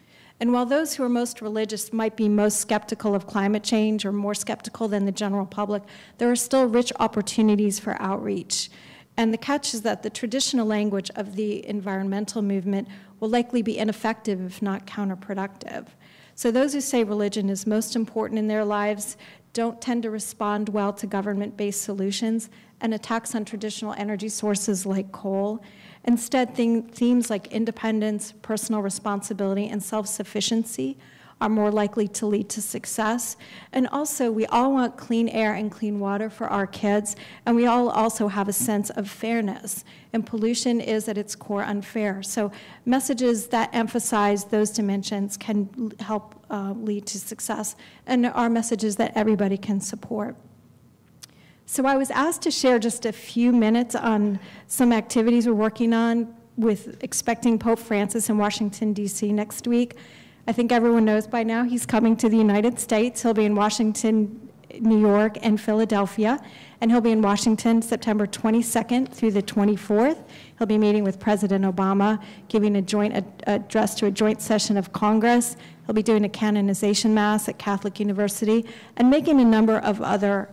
And while those who are most religious might be most skeptical of climate change or more skeptical than the general public, there are still rich opportunities for outreach. And the catch is that the traditional language of the environmental movement will likely be ineffective if not counterproductive. So those who say religion is most important in their lives don't tend to respond well to government-based solutions and attacks on traditional energy sources like coal. Instead, themes like independence, personal responsibility, and self-sufficiency are more likely to lead to success. And also, we all want clean air and clean water for our kids, and we all also have a sense of fairness. And pollution is at its core unfair. So messages that emphasize those dimensions can help lead to success, and are messages that everybody can support. So I was asked to share just a few minutes on some activities we're working on with expecting Pope Francis in Washington, D.C. next week. I think everyone knows by now he's coming to the United States. He'll be in Washington, New York, and Philadelphia. And he'll be in Washington September 22nd through the 24th. He'll be meeting with President Obama, giving a joint address to a joint session of Congress. He'll be doing a canonization mass at Catholic University and making a number of other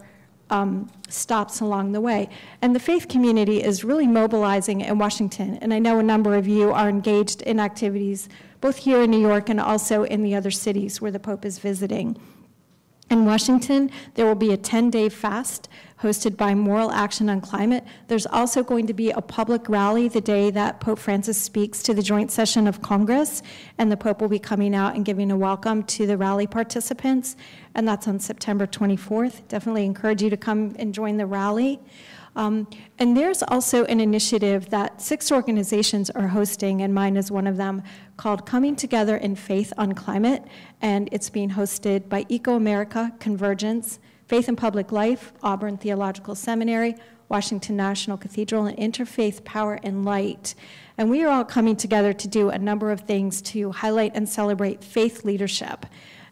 stops along the way. And the faith community is really mobilizing in Washington. And I know a number of you are engaged in activities both here in New York and also in the other cities where the Pope is visiting. In Washington, there will be a 10-day fast hosted by Moral Action on Climate. There's also going to be a public rally the day that Pope Francis speaks to the joint session of Congress, and the Pope will be coming out and giving a welcome to the rally participants, and that's on September 24th. Definitely encourage you to come and join the rally. And there's also an initiative that 6 organizations are hosting, and mine is one of them, called Coming Together in Faith on Climate, and it's being hosted by Eco-America, Convergence, Faith and Public Life, Auburn Theological Seminary, Washington National Cathedral, and Interfaith Power and Light. And we are all coming together to do a number of things to highlight and celebrate faith leadership.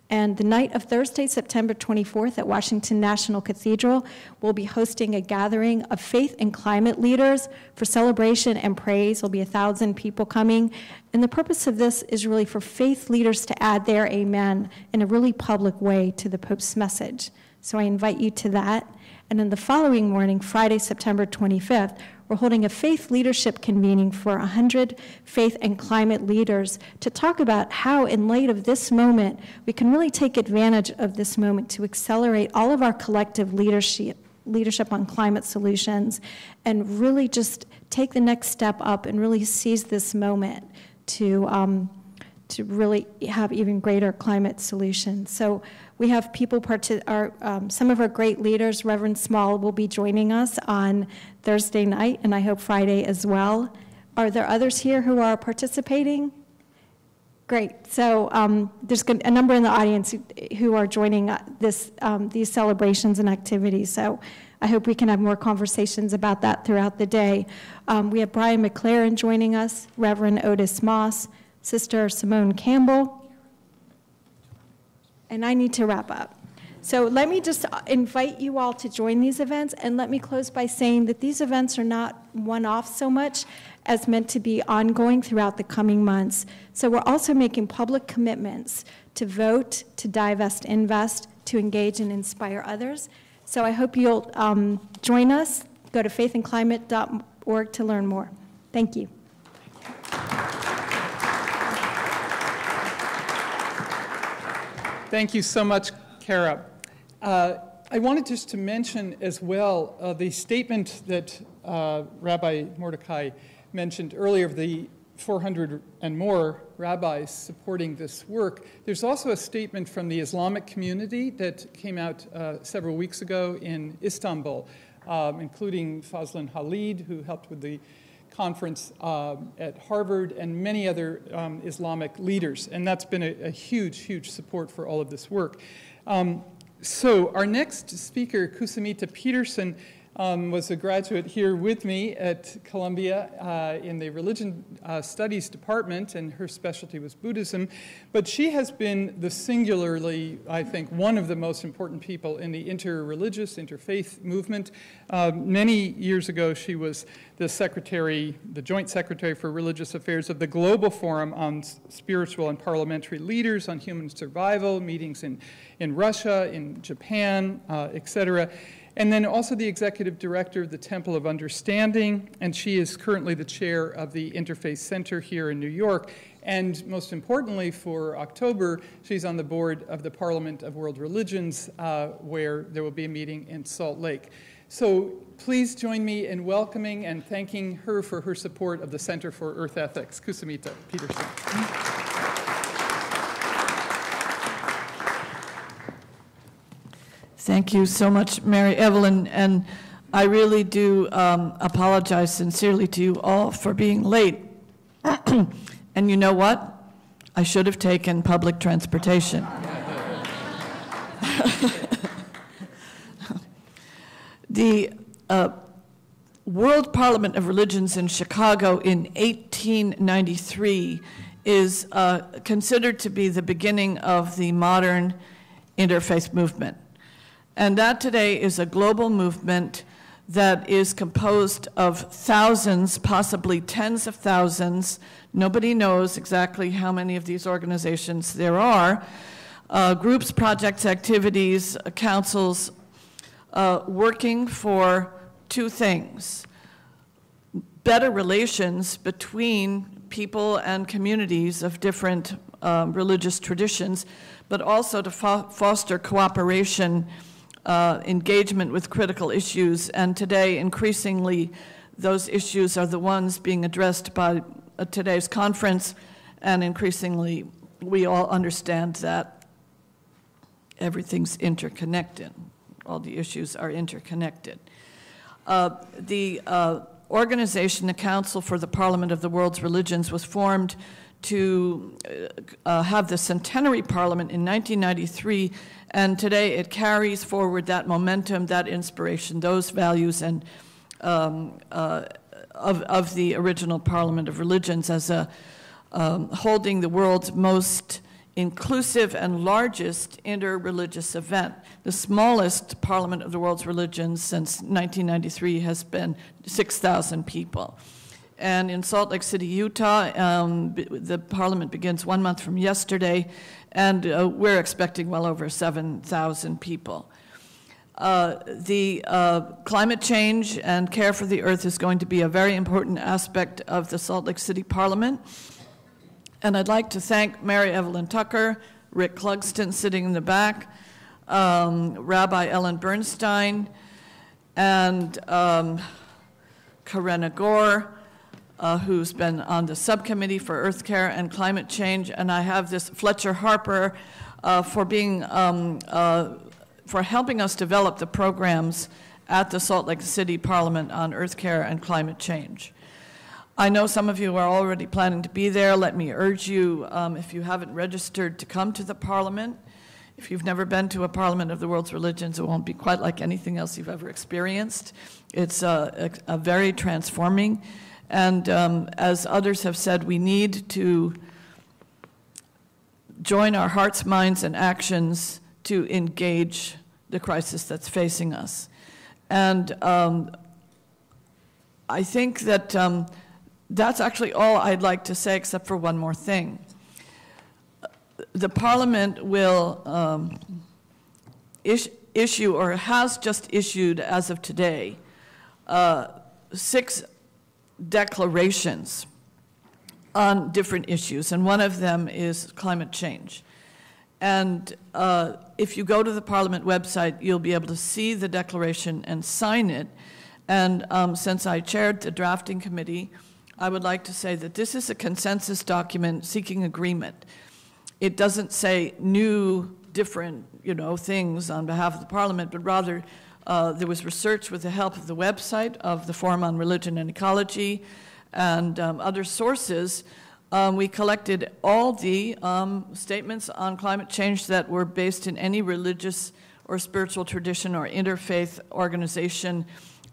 And the night of Thursday, September 24th at Washington National Cathedral, we'll be hosting a gathering of faith and climate leaders for celebration and praise. There'll be 1,000 people coming. And the purpose of this is really for faith leaders to add their amen in a really public way to the Pope's message. So I invite you to that. And then the following morning, Friday, September 25th, we're holding a faith leadership convening for 100 faith and climate leaders to talk about how, in light of this moment, we can really take advantage of this moment to accelerate all of our collective leadership on climate solutions and really just take the next step up and really seize this moment to really have even greater climate solutions. So we have people, some of our great leaders, Reverend Small will be joining us on Thursday night, and I hope Friday as well. Are there others here who are participating? Great. So there's a number in the audience who are joining these celebrations and activities. So I hope we can have more conversations about that throughout the day. We have Brian McLaren joining us, Reverend Otis Moss, Sister Simone Campbell, and I need to wrap up. So let me just invite you all to join these events, and let me close by saying that these events are not one-off so much as meant to be ongoing throughout the coming months. So we're also making public commitments to vote, to divest, invest, to engage and inspire others. So I hope you'll join us. Go to faithandclimate.org to learn more. Thank you. Thank you so much, Kara. I wanted just to mention as well the statement that Rabbi Mordechai mentioned earlier of the 400 and more rabbis supporting this work. There's also a statement from the Islamic community that came out several weeks ago in Istanbul, including Fazlin Khalid, who helped with the conference at Harvard, and many other Islamic leaders. And that's been a huge, huge support for all of this work. So our next speaker, Kusumita Pedersen, was a graduate here with me at Columbia in the Religion Studies department, and her specialty was Buddhism. But she has been the singularly, I think, one of the most important people in the interreligious, interfaith movement. Many years ago, she was the secretary, the joint secretary for religious affairs of the Global Forum on Spiritual and Parliamentary Leaders on Human Survival, meetings in Russia, in Japan, et cetera. And then also the executive director of the Temple of Understanding, and she is currently the chair of the Interfaith Center here in New York. And most importantly, for October, she's on the board of the Parliament of World Religions, where there will be a meeting in Salt Lake. So please join me in welcoming and thanking her for her support of the Center for Earth Ethics. Kusumita Pedersen. Thank you so much, Mary Evelyn, and I really do apologize sincerely to you all for being late. And you know what? I should have taken public transportation. The World Parliament of Religions in Chicago in 1893 is considered to be the beginning of the modern interfaith movement. And that today is a global movement that is composed of thousands, possibly tens of thousands. Nobody knows exactly how many of these organizations there are. Groups, projects, activities, councils, working for two things: better relations between people and communities of different religious traditions, but also to foster cooperation, engagement with critical issues. And today, increasingly, those issues are the ones being addressed by today's conference, and increasingly, we all understand that everything's interconnected. All the issues are interconnected. The organization, the Council for the Parliament of the World's Religions, was formed to have the Centenary Parliament in 1993, and today it carries forward that momentum, that inspiration, those values, and of the original Parliament of Religions as holding the world's most inclusive and largest interreligious event. The smallest Parliament of the World's Religions since 1993 has been 6,000 people. And in Salt Lake City, Utah, the Parliament begins 1 month from yesterday, and we're expecting well over 7,000 people. Climate change and care for the earth is going to be a very important aspect of the Salt Lake City Parliament. And I'd like to thank Mary Evelyn Tucker, Rick Clugston sitting in the back, Rabbi Ellen Bernstein, and Karena Gore, who's been on the subcommittee for Earth Care and Climate Change, and I have this Fletcher Harper for being for helping us develop the programs at the Salt Lake City Parliament on Earth Care and Climate Change. I know some of you are already planning to be there. Let me urge you, if you haven't registered, to come to the Parliament. If you've never been to a Parliament of the World's Religions, it won't be quite like anything else you've ever experienced. It's a very transforming. And as others have said, we need to join our hearts, minds, and actions to engage the crisis that's facing us. And I think that that's actually all I'd like to say, except for one more thing. The Parliament will issue, or has just issued as of today, 6 declarations on different issues, and one of them is climate change. And if you go to the Parliament website, you'll be able to see the declaration and sign it. And since I chaired the drafting committee, I would like to say that this is a consensus document seeking agreement. It doesn't say new, different, things on behalf of the Parliament, but rather there was research with the help of the website of the Forum on Religion and Ecology and other sources. We collected all the statements on climate change that were based in any religious or spiritual tradition or interfaith organization,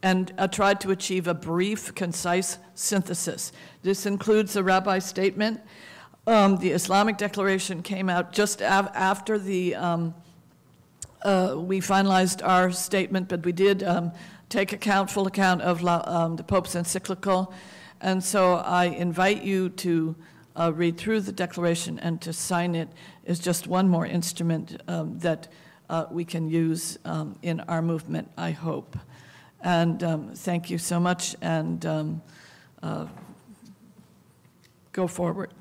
and tried to achieve a brief, concise synthesis. This includes a rabbi statement. The Islamic declaration came out just after we finalized our statement, but we did take full account of the Pope's encyclical. And so I invite you to read through the declaration and to sign it. Is just one more instrument that we can use in our movement, I hope. And thank you so much, and go forward.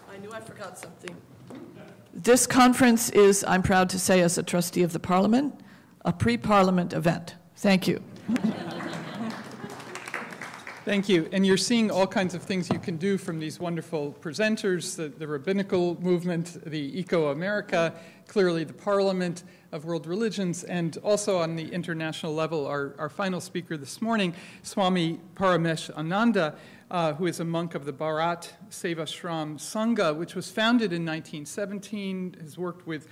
I knew I forgot something. This conference is, I'm proud to say, as a trustee of the Parliament, a pre-Parliament event. Thank you. Thank you. And you're seeing all kinds of things you can do from these wonderful presenters, the rabbinical movement, the Eco-America, clearly the Parliament of World Religions, and also on the international level, our final speaker this morning, Swami Parameshananda, who is a monk of the Bharat Sevashram Sangha, which was founded in 1917, has worked with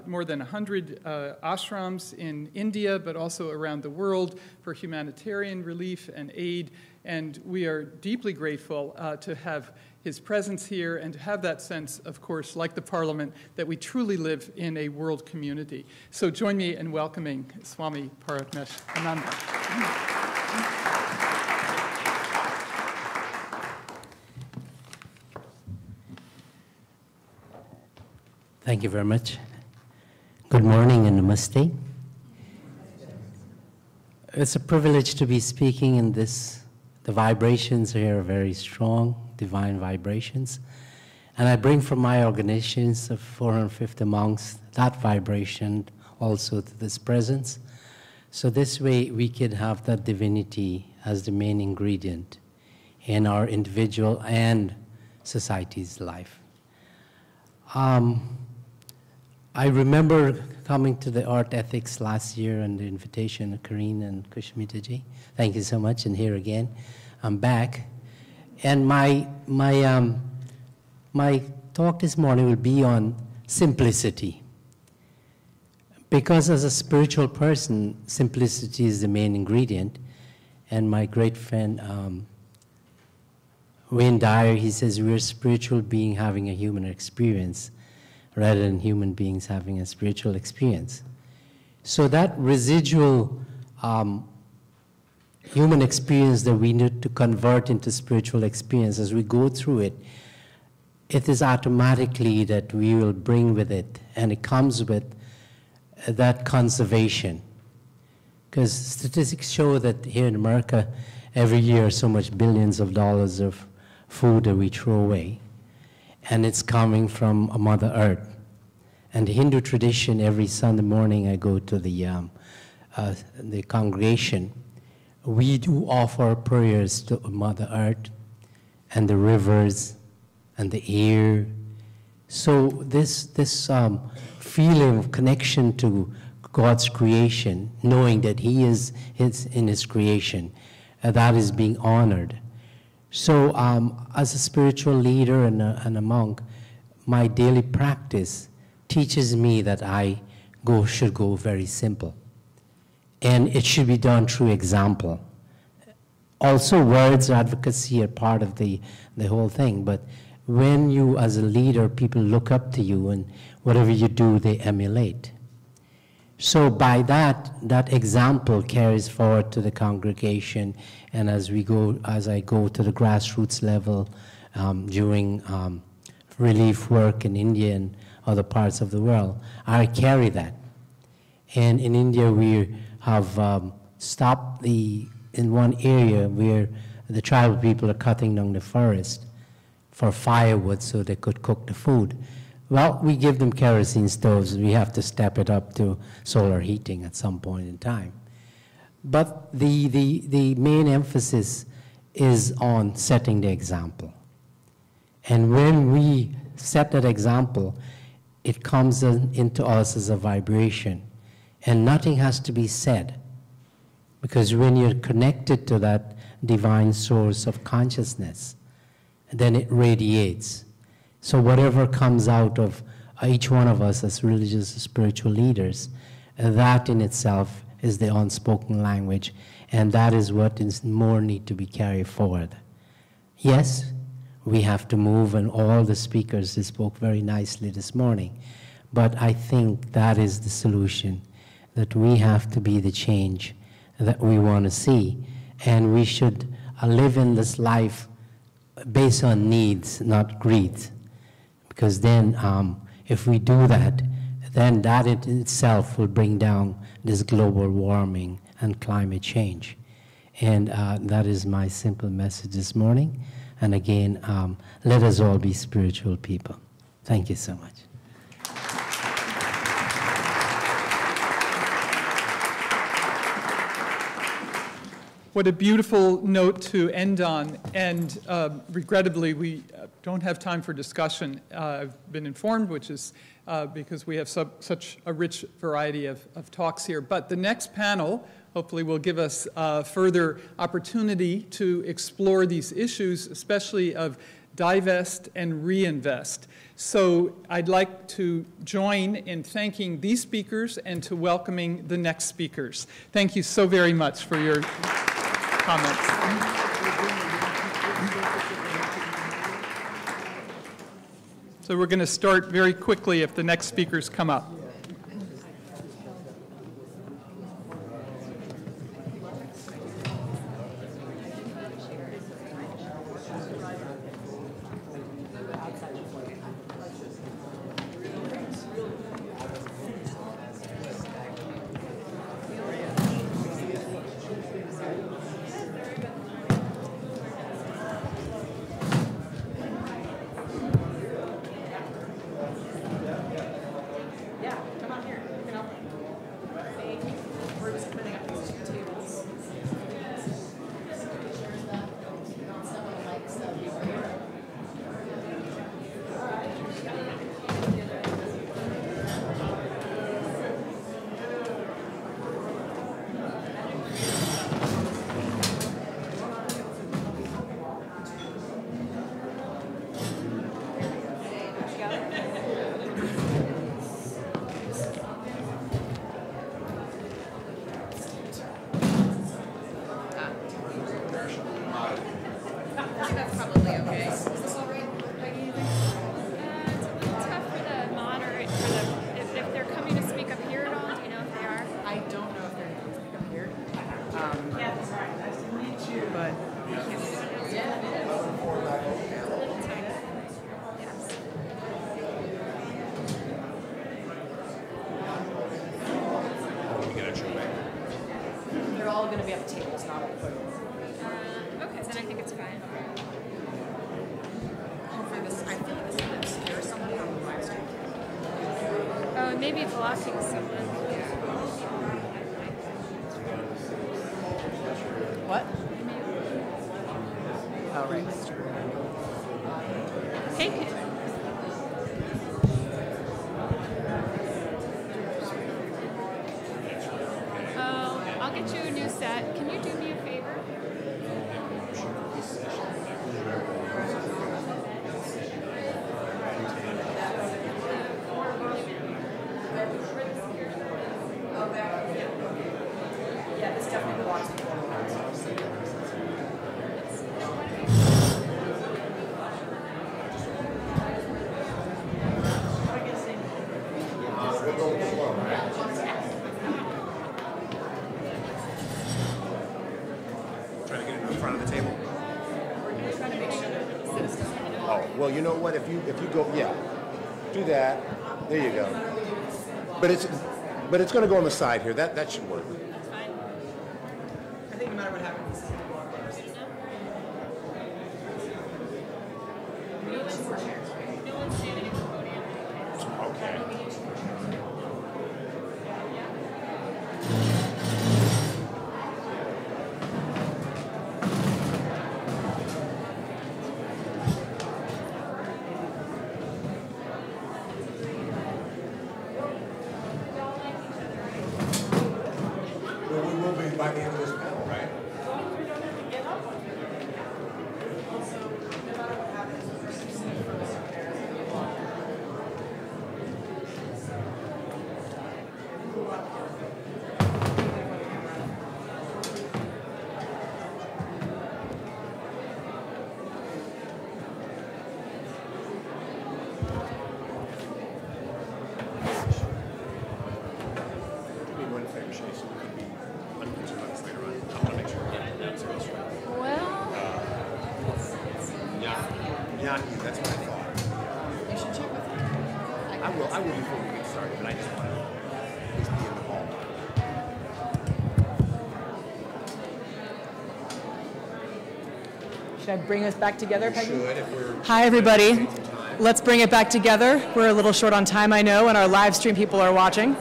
more than 100 ashrams in India, but also around the world for humanitarian relief and aid. And we are deeply grateful to have his presence here and to have that sense, of course, like the Parliament, that we truly live in a world community. So join me in welcoming Swami Parameshananda. Thank you very much. Good morning and namaste. It's a privilege to be speaking in this. The vibrations here are very strong, divine vibrations. And I bring from my organizations of 450 monks that vibration also to this presence. So this way we can have that divinity as the main ingredient in our individual and society's life. I remember coming to the art ethics last year and the invitation of Karine and Kusumita ji. Thank you so much, and here again, I'm back. And my talk this morning will be on simplicity. Because as a spiritual person, simplicity is the main ingredient. And my great friend, Wayne Dyer, he says, we're a spiritual being having a human experience, rather than human beings having a spiritual experience. So that residual human experience that we need to convert into spiritual experience, as we go through it, it is automatically that we will bring with it, and it comes with that conservation. Because statistics show that here in America, every year so much billions of dollars of food that we throw away. And it's coming from Mother Earth. And the Hindu tradition, every Sunday morning I go to the congregation, we do offer prayers to Mother Earth and the rivers and the air. So this feeling of connection to God's creation, knowing that He is in His creation, that is being honored. So as a spiritual leader and a monk, my daily practice teaches me that I should go very simple. And it should be done through example. Also, words advocacy are part of the whole thing. But when you, as a leader, people look up to you, and whatever you do, they emulate. So by that example carries forward to the congregation, and as I go to the grassroots level during relief work in India and other parts of the world, I carry that. And in India, we have stopped in one area where the tribal people are cutting down the forest for firewood so they could cook the food. Well, we give them kerosene stoves. We have to step it up to solar heating at some point in time. But the main emphasis is on setting the example. And when we set that example, it comes into us as a vibration. And nothing has to be said. Because when you're connected to that divine source of consciousness, then it radiates. So whatever comes out of each one of us as religious or spiritual leaders, that in itself is the unspoken language, and that is what is more need to be carried forward. Yes, we have to move, and all the speakers, they spoke very nicely this morning, but I think that is the solution, that we have to be the change that we want to see, and we should live in this life based on needs, not greed. Because then, if we do that, then that in itself will bring down this global warming and climate change. And that is my simple message this morning. And again, let us all be spiritual people. Thank you so much. What a beautiful note to end on, and regrettably, we don't have time for discussion. I've been informed, which is because we have such a rich variety of talks here. But the next panel, hopefully, will give us further opportunity to explore these issues, especially of divest and reinvest. So I'd like to join in thanking these speakers and to welcoming the next speakers. Thank you so very much for your comments. So we're going to start very quickly if the next speakers come up. Maybe blocking someone. What? Oh, right. Take it. I'll get you a new set. Can you do me a favor? front of the table? Oh, well, you know what? If you go, yeah, do that. There you go. But it's going to go on the side here. That should work. That's fine. I think no matter what happens, this is going to walk first. No one's standing at the podium. Okay. By the end of this panel, right? That's what I thought. You should check with him. I will before we get started, but I just want to at least be in the hall. Should I bring us back together, Peggy? Should, if we're... Hi, everybody. Let's bring it back together. We're a little short on time, I know, and our live stream people are watching.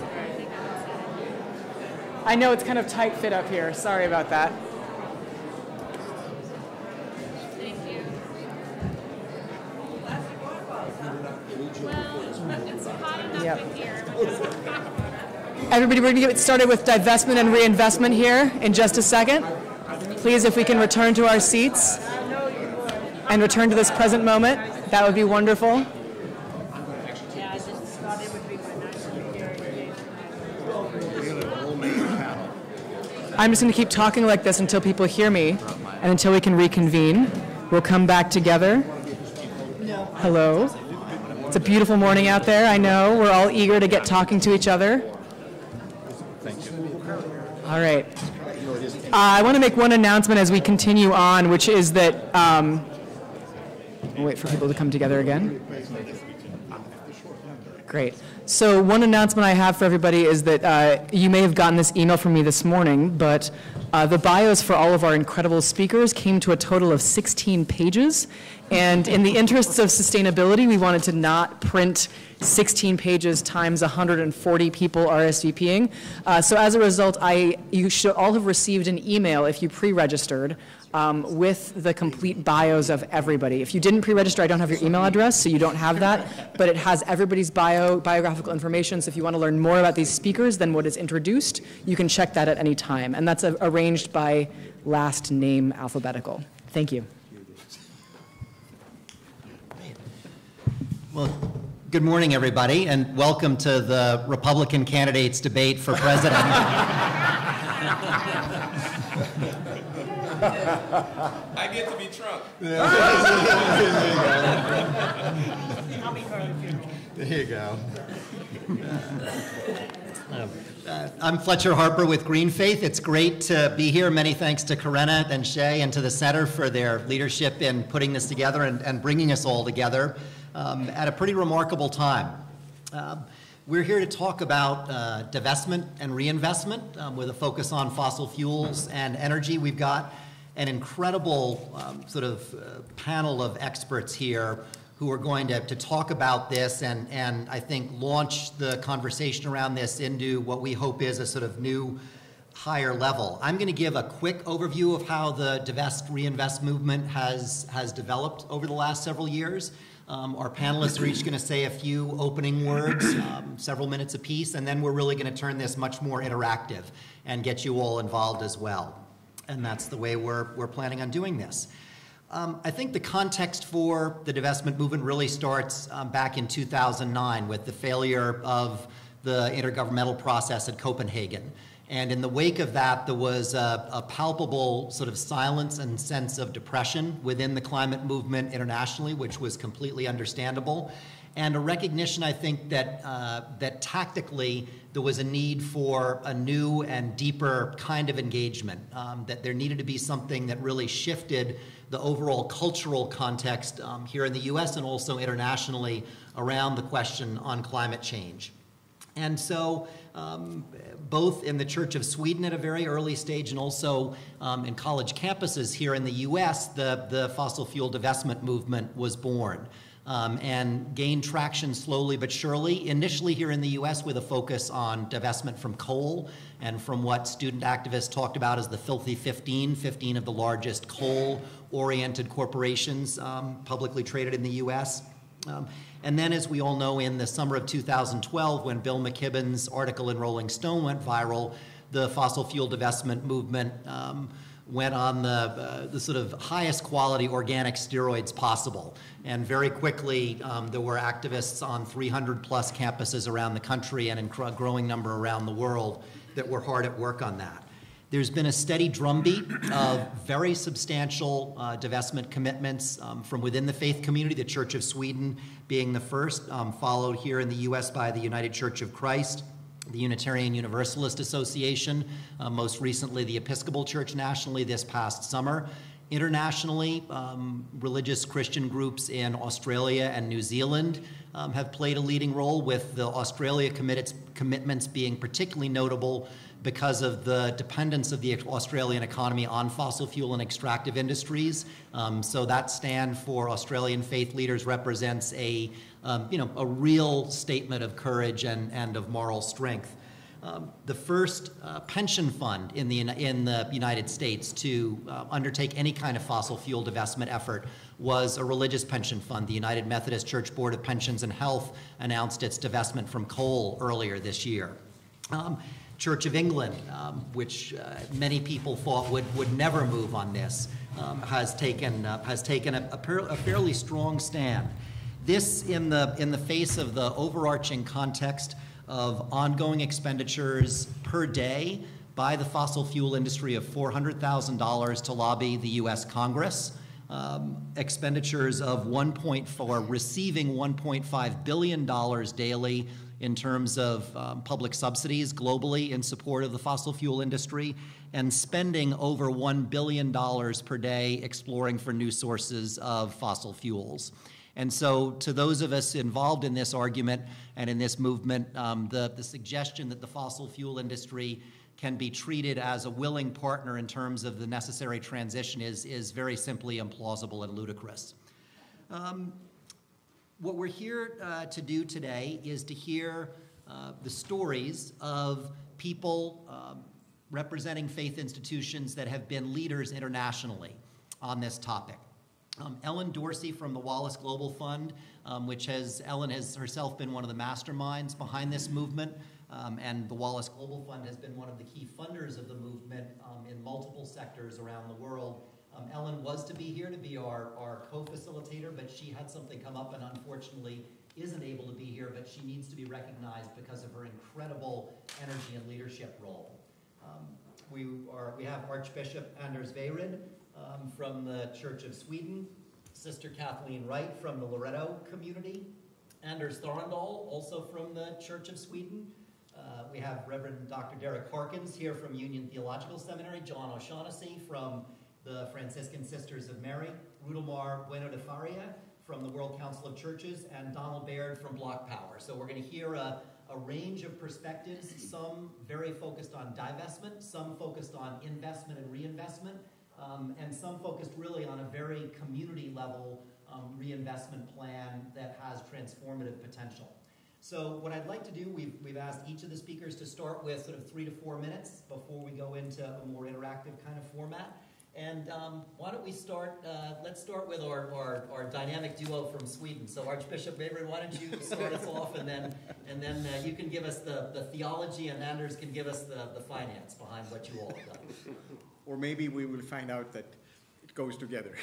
I know it's kind of tight fit up here. Sorry about that. Thank you. Well, it's hot enough Yep. in here. Everybody, we're going to get started with divestment and reinvestment here in just a second. Please, if we can return to our seats and return to this present moment, that would be wonderful. I'm just going to keep talking like this until people hear me and until we can reconvene. We'll come back together. Hello. It's a beautiful morning out there, I know. We're all eager to get talking to each other. All right. I want to make one announcement as we continue on, which is that, we'll wait for people to come together again. Great. So one announcement I have for everybody is that you may have gotten this email from me this morning, but the bios for all of our incredible speakers came to a total of 16 pages. And in the interests of sustainability, we wanted to not print 16 pages times 140 people RSVPing. So as a result, you should all have received an email if you pre-registered with the complete bios of everybody. If you didn't pre-register, I don't have your email address, so you don't have that, but it has everybody's biographical information. So if you want to learn more about these speakers than what is introduced, you can check that at any time. And that's arranged by last name alphabetical. Thank you. Well, good morning, everybody, and welcome to the Republican candidates debate for president. I get to be Trump. There you go. I'm Fletcher Harper with Green Faith. It's great to be here. Many thanks to Corinna and Shay and to the Center for their leadership in putting this together and bringing us all together at a pretty remarkable time. We're here to talk about divestment and reinvestment with a focus on fossil fuels and energy. We've got an incredible panel of experts here who are going to talk about this and I think launch the conversation around this into what we hope is a sort of new higher level. I'm going to give a quick overview of how the divest reinvest movement has developed over the last several years. Our panelists are each going to say a few opening words, several minutes apiece, and then we're really going to turn this much more interactive and get you all involved as well. And that's the way we're planning on doing this. I think the context for the divestment movement really starts back in 2009 with the failure of the intergovernmental process at Copenhagen. And in the wake of that, there was a palpable sort of silence and sense of depression within the climate movement internationally, which was completely understandable. and a recognition, I think, that, that tactically there was a need for a new and deeper kind of engagement, that there needed to be something that really shifted the overall cultural context here in the US and also internationally around the question on climate change. And so both in the Church of Sweden at a very early stage and also in college campuses here in the US, the fossil fuel divestment movement was born and gained traction slowly but surely, initially here in the US with a focus on divestment from coal and from what student activists talked about as the filthy 15 of the largest coal-oriented corporations publicly traded in the US. And then, as we all know, in the summer of 2012, when Bill McKibben's article in Rolling Stone went viral, the fossil fuel divestment movement went on the sort of highest quality organic steroids possible. And very quickly, there were activists on 300 plus campuses around the country and a growing number around the world that were hard at work on that. There's been a steady drumbeat of very substantial divestment commitments from within the faith community, the Church of Sweden being the first, followed here in the US by the United Church of Christ, the Unitarian Universalist Association, most recently the Episcopal Church nationally this past summer. Internationally, religious Christian groups in Australia and New Zealand have played a leading role, with the Australia commitments being particularly notable because of the dependence of the Australian economy on fossil fuel and extractive industries. So that stand for Australian faith leaders represents a real statement of courage and of moral strength. The first pension fund in the United States to undertake any kind of fossil fuel divestment effort was a religious pension fund. The United Methodist Church Board of Pensions and Health announced its divestment from coal earlier this year. Church of England, which many people thought would never move on this, has taken a fairly strong stand. This in the face of the overarching context of ongoing expenditures per day by the fossil fuel industry of $400,000 to lobby the U.S. Congress, expenditures of receiving $1.5 billion daily in terms of public subsidies globally in support of the fossil fuel industry, and spending over $1 billion per day exploring for new sources of fossil fuels. And so to those of us involved in this argument and in this movement, the suggestion that the fossil fuel industry can be treated as a willing partner in terms of the necessary transition is very simply implausible and ludicrous. What we're here to do today is to hear the stories of people representing faith institutions that have been leaders internationally on this topic. Ellen Dorsey from the Wallace Global Fund, Ellen has herself been one of the masterminds behind this movement, and the Wallace Global Fund has been one of the key funders of the movement in multiple sectors around the world. Ellen was to be here to be our co-facilitator, but she had something come up and unfortunately isn't able to be here, but she needs to be recognized because of her incredible energy and leadership role. We have Archbishop Anders Vejrid from the Church of Sweden, Sister Kathleen Wright from the Loretto community, Anders Thorendal, also from the Church of Sweden. We have Reverend Dr. Derek Harkins here from Union Theological Seminary, John O'Shaughnessy from the Franciscan Sisters of Mary, Rudolmar Bueno de Faria from the World Council of Churches, and Donald Baird from Block Power. So we're going to hear a range of perspectives, some very focused on divestment, some focused on investment and reinvestment, and some focused really on a very community level reinvestment plan that has transformative potential. So what I'd like to do, we've asked each of the speakers to start with sort of 3 to 4 minutes before we go into a more interactive kind of format. And why don't we start, let's start with our dynamic duo from Sweden. So Archbishop Vejrid, why don't you start us off, and then you can give us the theology, and Anders can give us the finance behind what you all have done. Or maybe we will find out that it goes together.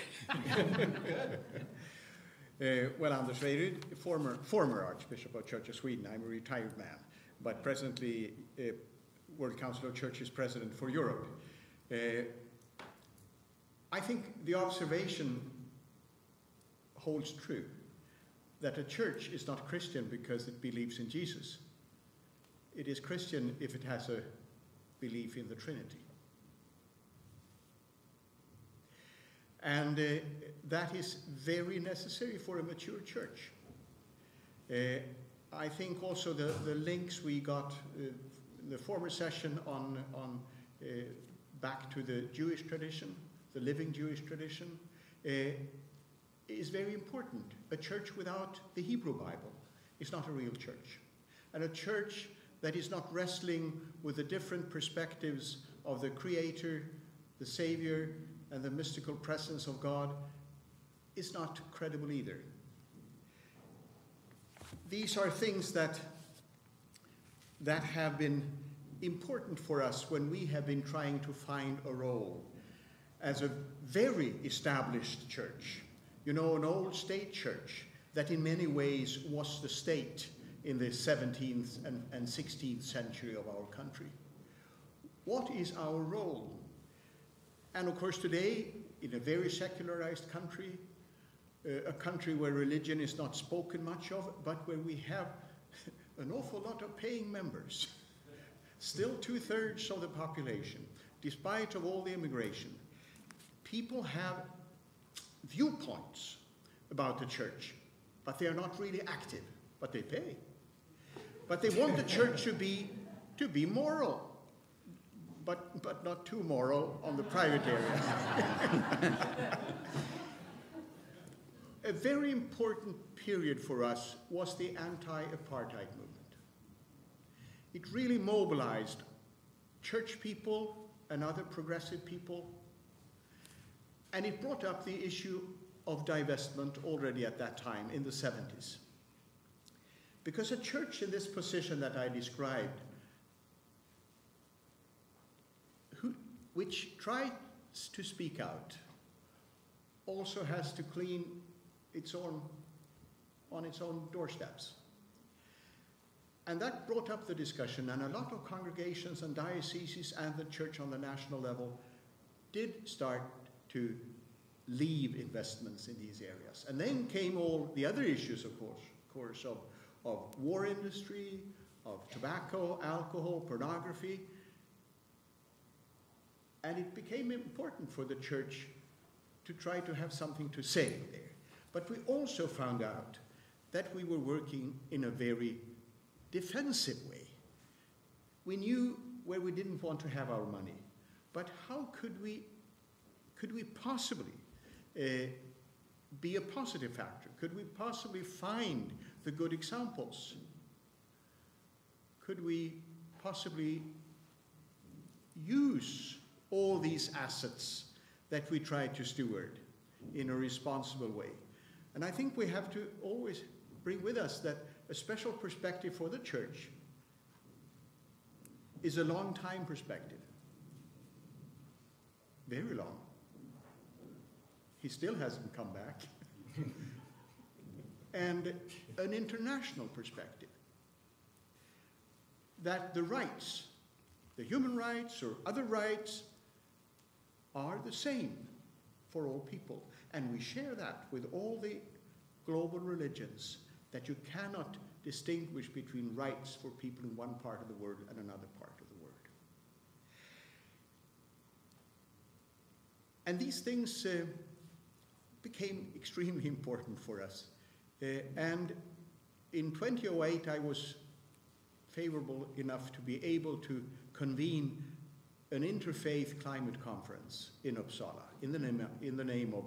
Well, Anders Vejrid, former Archbishop of Church of Sweden. I'm a retired man, but presently World Council of Churches President for Europe. I think the observation holds true. that a church is not Christian because it believes in Jesus. It is Christian if it has a belief in the Trinity. And that is very necessary for a mature church. I think also the links we got in the former session on back to the Jewish tradition, the living Jewish tradition, is very important. A church without the Hebrew Bible is not a real church. And a church that is not wrestling with the different perspectives of the Creator, the Savior, and the mystical presence of God is not credible either. These are things that have been important for us when we have been trying to find a role as a very established church. You know, an old state church that in many ways was the state in the 17th and 16th century of our country. What is our role? And of course today, in a very secularized country, a country where religion is not spoken much of, but where we have an awful lot of paying members, still 2/3 of the population, despite of all the immigration, people have viewpoints about the church, but they are not really active, but they pay. But they want the church to be moral, but not too moral on the private area. A very important period for us was the anti-apartheid movement. It really mobilized church people and other progressive people, and it brought up the issue of divestment already at that time in the 70s. Because a church in this position that I described, which tries to speak out, also has to clean on its own doorsteps. And that brought up the discussion, and a lot of congregations and dioceses and the church on the national level did start to leave investments in these areas. And then came all the other issues, of course, of war industry, of tobacco, alcohol, pornography. And it became important for the church to try to have something to say there. But we also found out that we were working in a very defensive way. We knew where we didn't want to have our money, but how could we possibly be a positive factor? Could we possibly find the good examples? Could we possibly use all these assets that we try to steward in a responsible way? And I think we have to always bring with us that a special perspective for the church is a long time perspective. Very long. He still hasn't come back. And an international perspective. That the rights, the human rights or other rights, are the same for all people. And we share that with all the global religions, that you cannot distinguish between rights for people in one part of the world and another part of the world. And these things became extremely important for us. And in 2008, I was favorable enough to be able to convene an interfaith climate conference in Uppsala in the name of,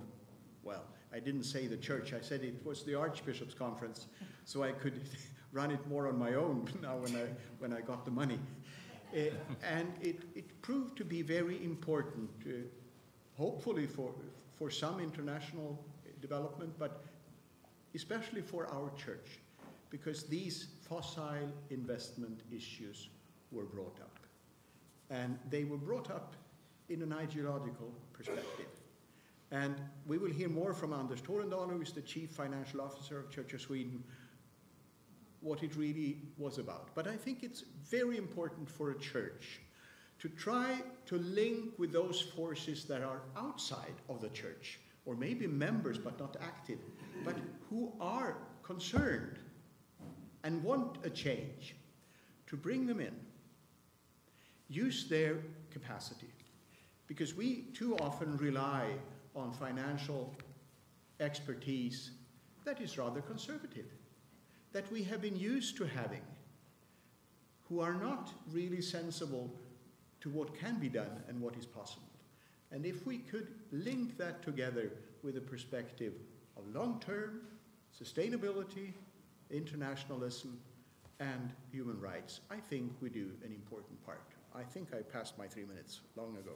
well, I didn't say the church, I said it was the Archbishop's conference, so I could run it more on my own now when I got the money. And it proved to be very important, hopefully for some international development, but especially for our church, because these fossil investment issues were brought up. And they were brought up in an ideological perspective. And we will hear more from Anders Torendal, who is the Chief Financial Officer of Church of Sweden, what it really was about. But I think it's very important for a church to try to link with those forces that are outside of the church, or maybe members but not active, but who are concerned and want a change, to bring them in. Use their capacity. Because we too often rely on financial expertise that is rather conservative, that we have been used to having, who are not really sensible to what can be done and what is possible. And if we could link that together with a perspective of long-term sustainability, internationalism, and human rights, I think we do an important part. I think I passed my 3 minutes long ago.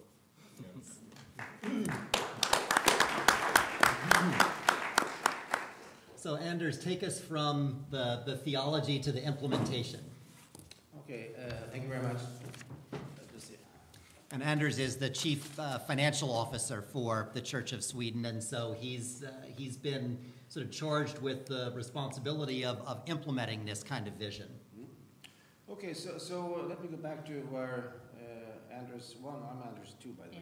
So Anders, take us from the theology to the implementation. Okay, thank you very much. And Anders is the chief financial officer for the Church of Sweden, and so he's been sort of charged with the responsibility of implementing this kind of vision. Okay, so let me go back to where Anders, I'm Anders too, by the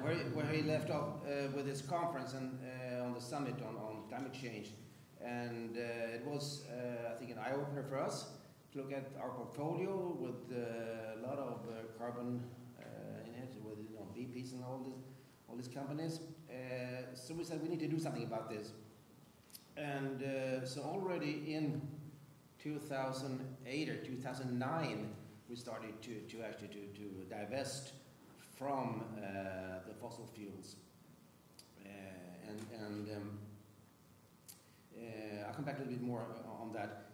way. Where he left off with his conference and on the summit on climate change. And it was, I think, an eye-opener for us to look at our portfolio with a lot of carbon in it, with BPs and all these companies. So we said we need to do something about this. And so already in 2008 or 2009, we started to actually divest from the fossil fuels. I'll come back a little bit more on that.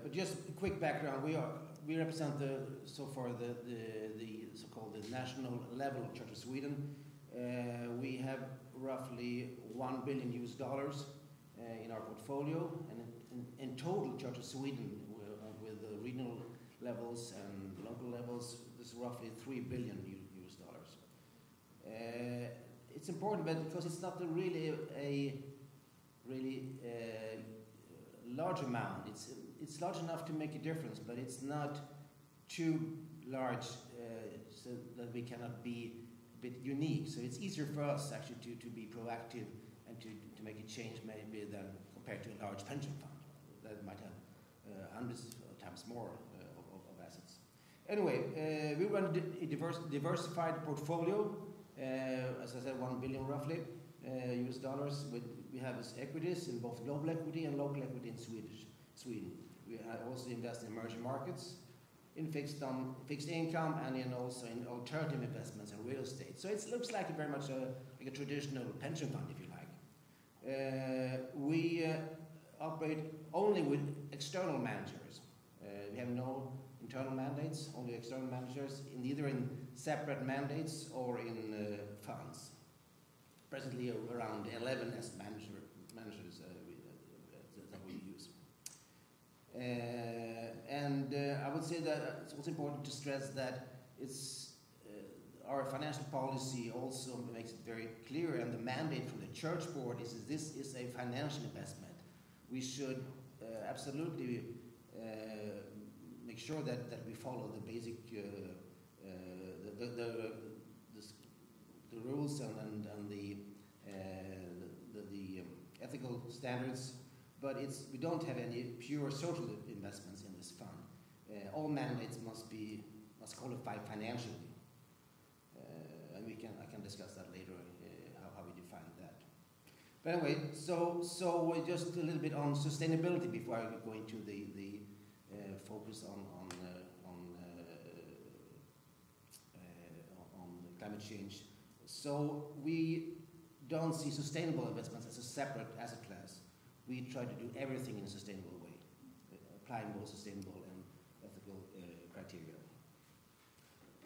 But just a quick background: we represent the so-called the national level of Church of Sweden. We have roughly $1 billion in our portfolio, and in total, Church of Sweden with the regional levels and local levels, this is roughly $3 billion. It's important, but because it's not really a large amount. It's large enough to make a difference, but it's not too large so that we cannot be a bit unique. So it's easier for us actually to be proactive and to make a change maybe than compared to a large pension fund that might have hundreds of times more of assets. Anyway, we run a diversified portfolio, as I said, $1 billion roughly, US dollars. We have equities in both global equity and local equity in Sweden. We also invest in emerging markets, in fixed income, and also in alternative investments and real estate. So it looks like very much like a traditional pension fund, if you like. We operate only with external managers. We have no internal mandates, only external managers, either in separate mandates or in funds. Presently, around 11 asset managers that we use. I would say that it's also important to stress that our financial policy also makes it very clear, and the mandate from the church board is this is a financial investment. We should absolutely make sure that we follow the basic the rules and the ethical standards, but we don't have any pure social investments in this fund. All mandates must qualify financially, and I can discuss that later how we define that. But anyway, so just a little bit on sustainability before I go into the focus on climate change. So we don't see sustainable investments as a separate asset class. We try to do everything in a sustainable way, applying both sustainable and ethical criteria.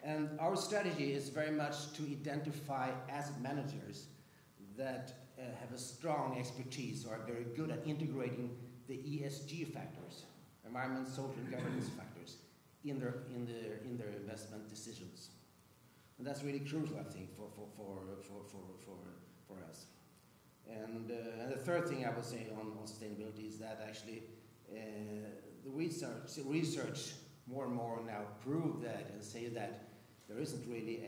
And our strategy is very much to identify asset managers that have a strong expertise or are very good at integrating the ESG factors, environment, social, and governance factors, in their investment decisions. And that's really crucial, I think, for us. And the third thing I would say on sustainability is that actually the research more and more now prove that and say that there isn't really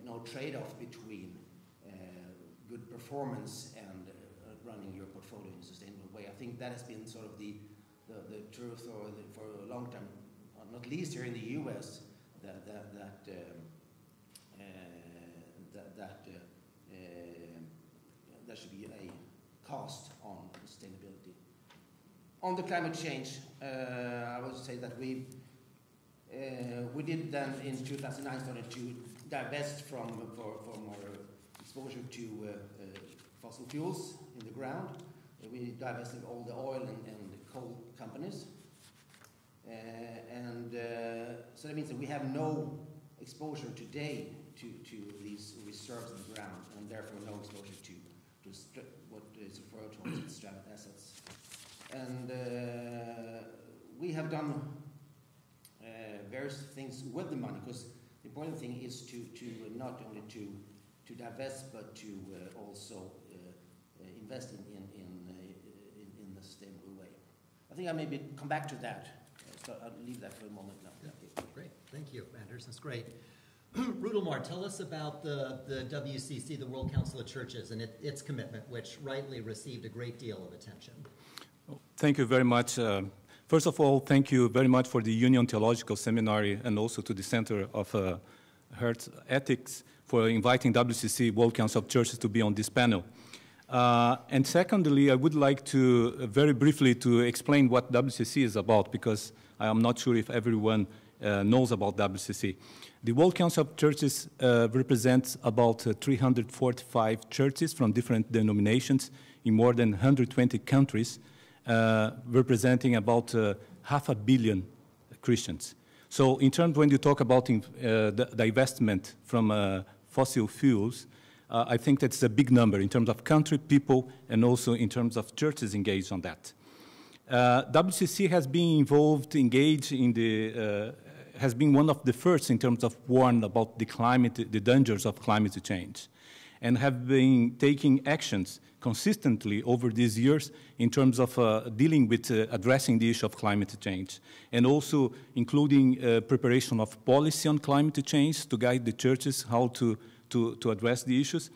no trade-off between good performance and running your portfolio in a sustainable way. I think that has been sort of the truth for a long time, not least here in the U.S. There should be a cost on sustainability. On the climate change, I would say that we did then in 2009 started to divest for more exposure to fossil fuels in the ground. We divested all the oil and the coal companies. So that means that we have no exposure today to these reserves in the ground, and therefore no exposure to what is referred to as stranded assets. And we have done various things with the money, because the important thing is to not only to divest, but to also invest in a sustainable way. I think I maybe come back to that. So I'll leave that for a moment now. Yeah, great. Thank you, Anders. That's great. Rudolmar, tell us about the WCC, the World Council of Churches, and its commitment, which rightly received a great deal of attention. Thank you very much. First of all, thank you very much for the Union Theological Seminary and also to the Center of Earth Ethics for inviting WCC, World Council of Churches, to be on this panel. And secondly, I would like to very briefly to explain what WCC is about, because I am not sure if everyone knows about WCC. The World Council of Churches represents about 345 churches from different denominations in more than 120 countries, representing about 500 million Christians. So in terms, when you talk about the divestment from fossil fuels, I think that's a big number in terms of country, people, and also in terms of churches engaged on that. WCC has been engaged in the, has been one of the first in terms of warn about the climate, the dangers of climate change, and have been taking actions consistently over these years in terms of dealing with addressing the issue of climate change, and also including preparation of policy on climate change to guide the churches how to address the issues,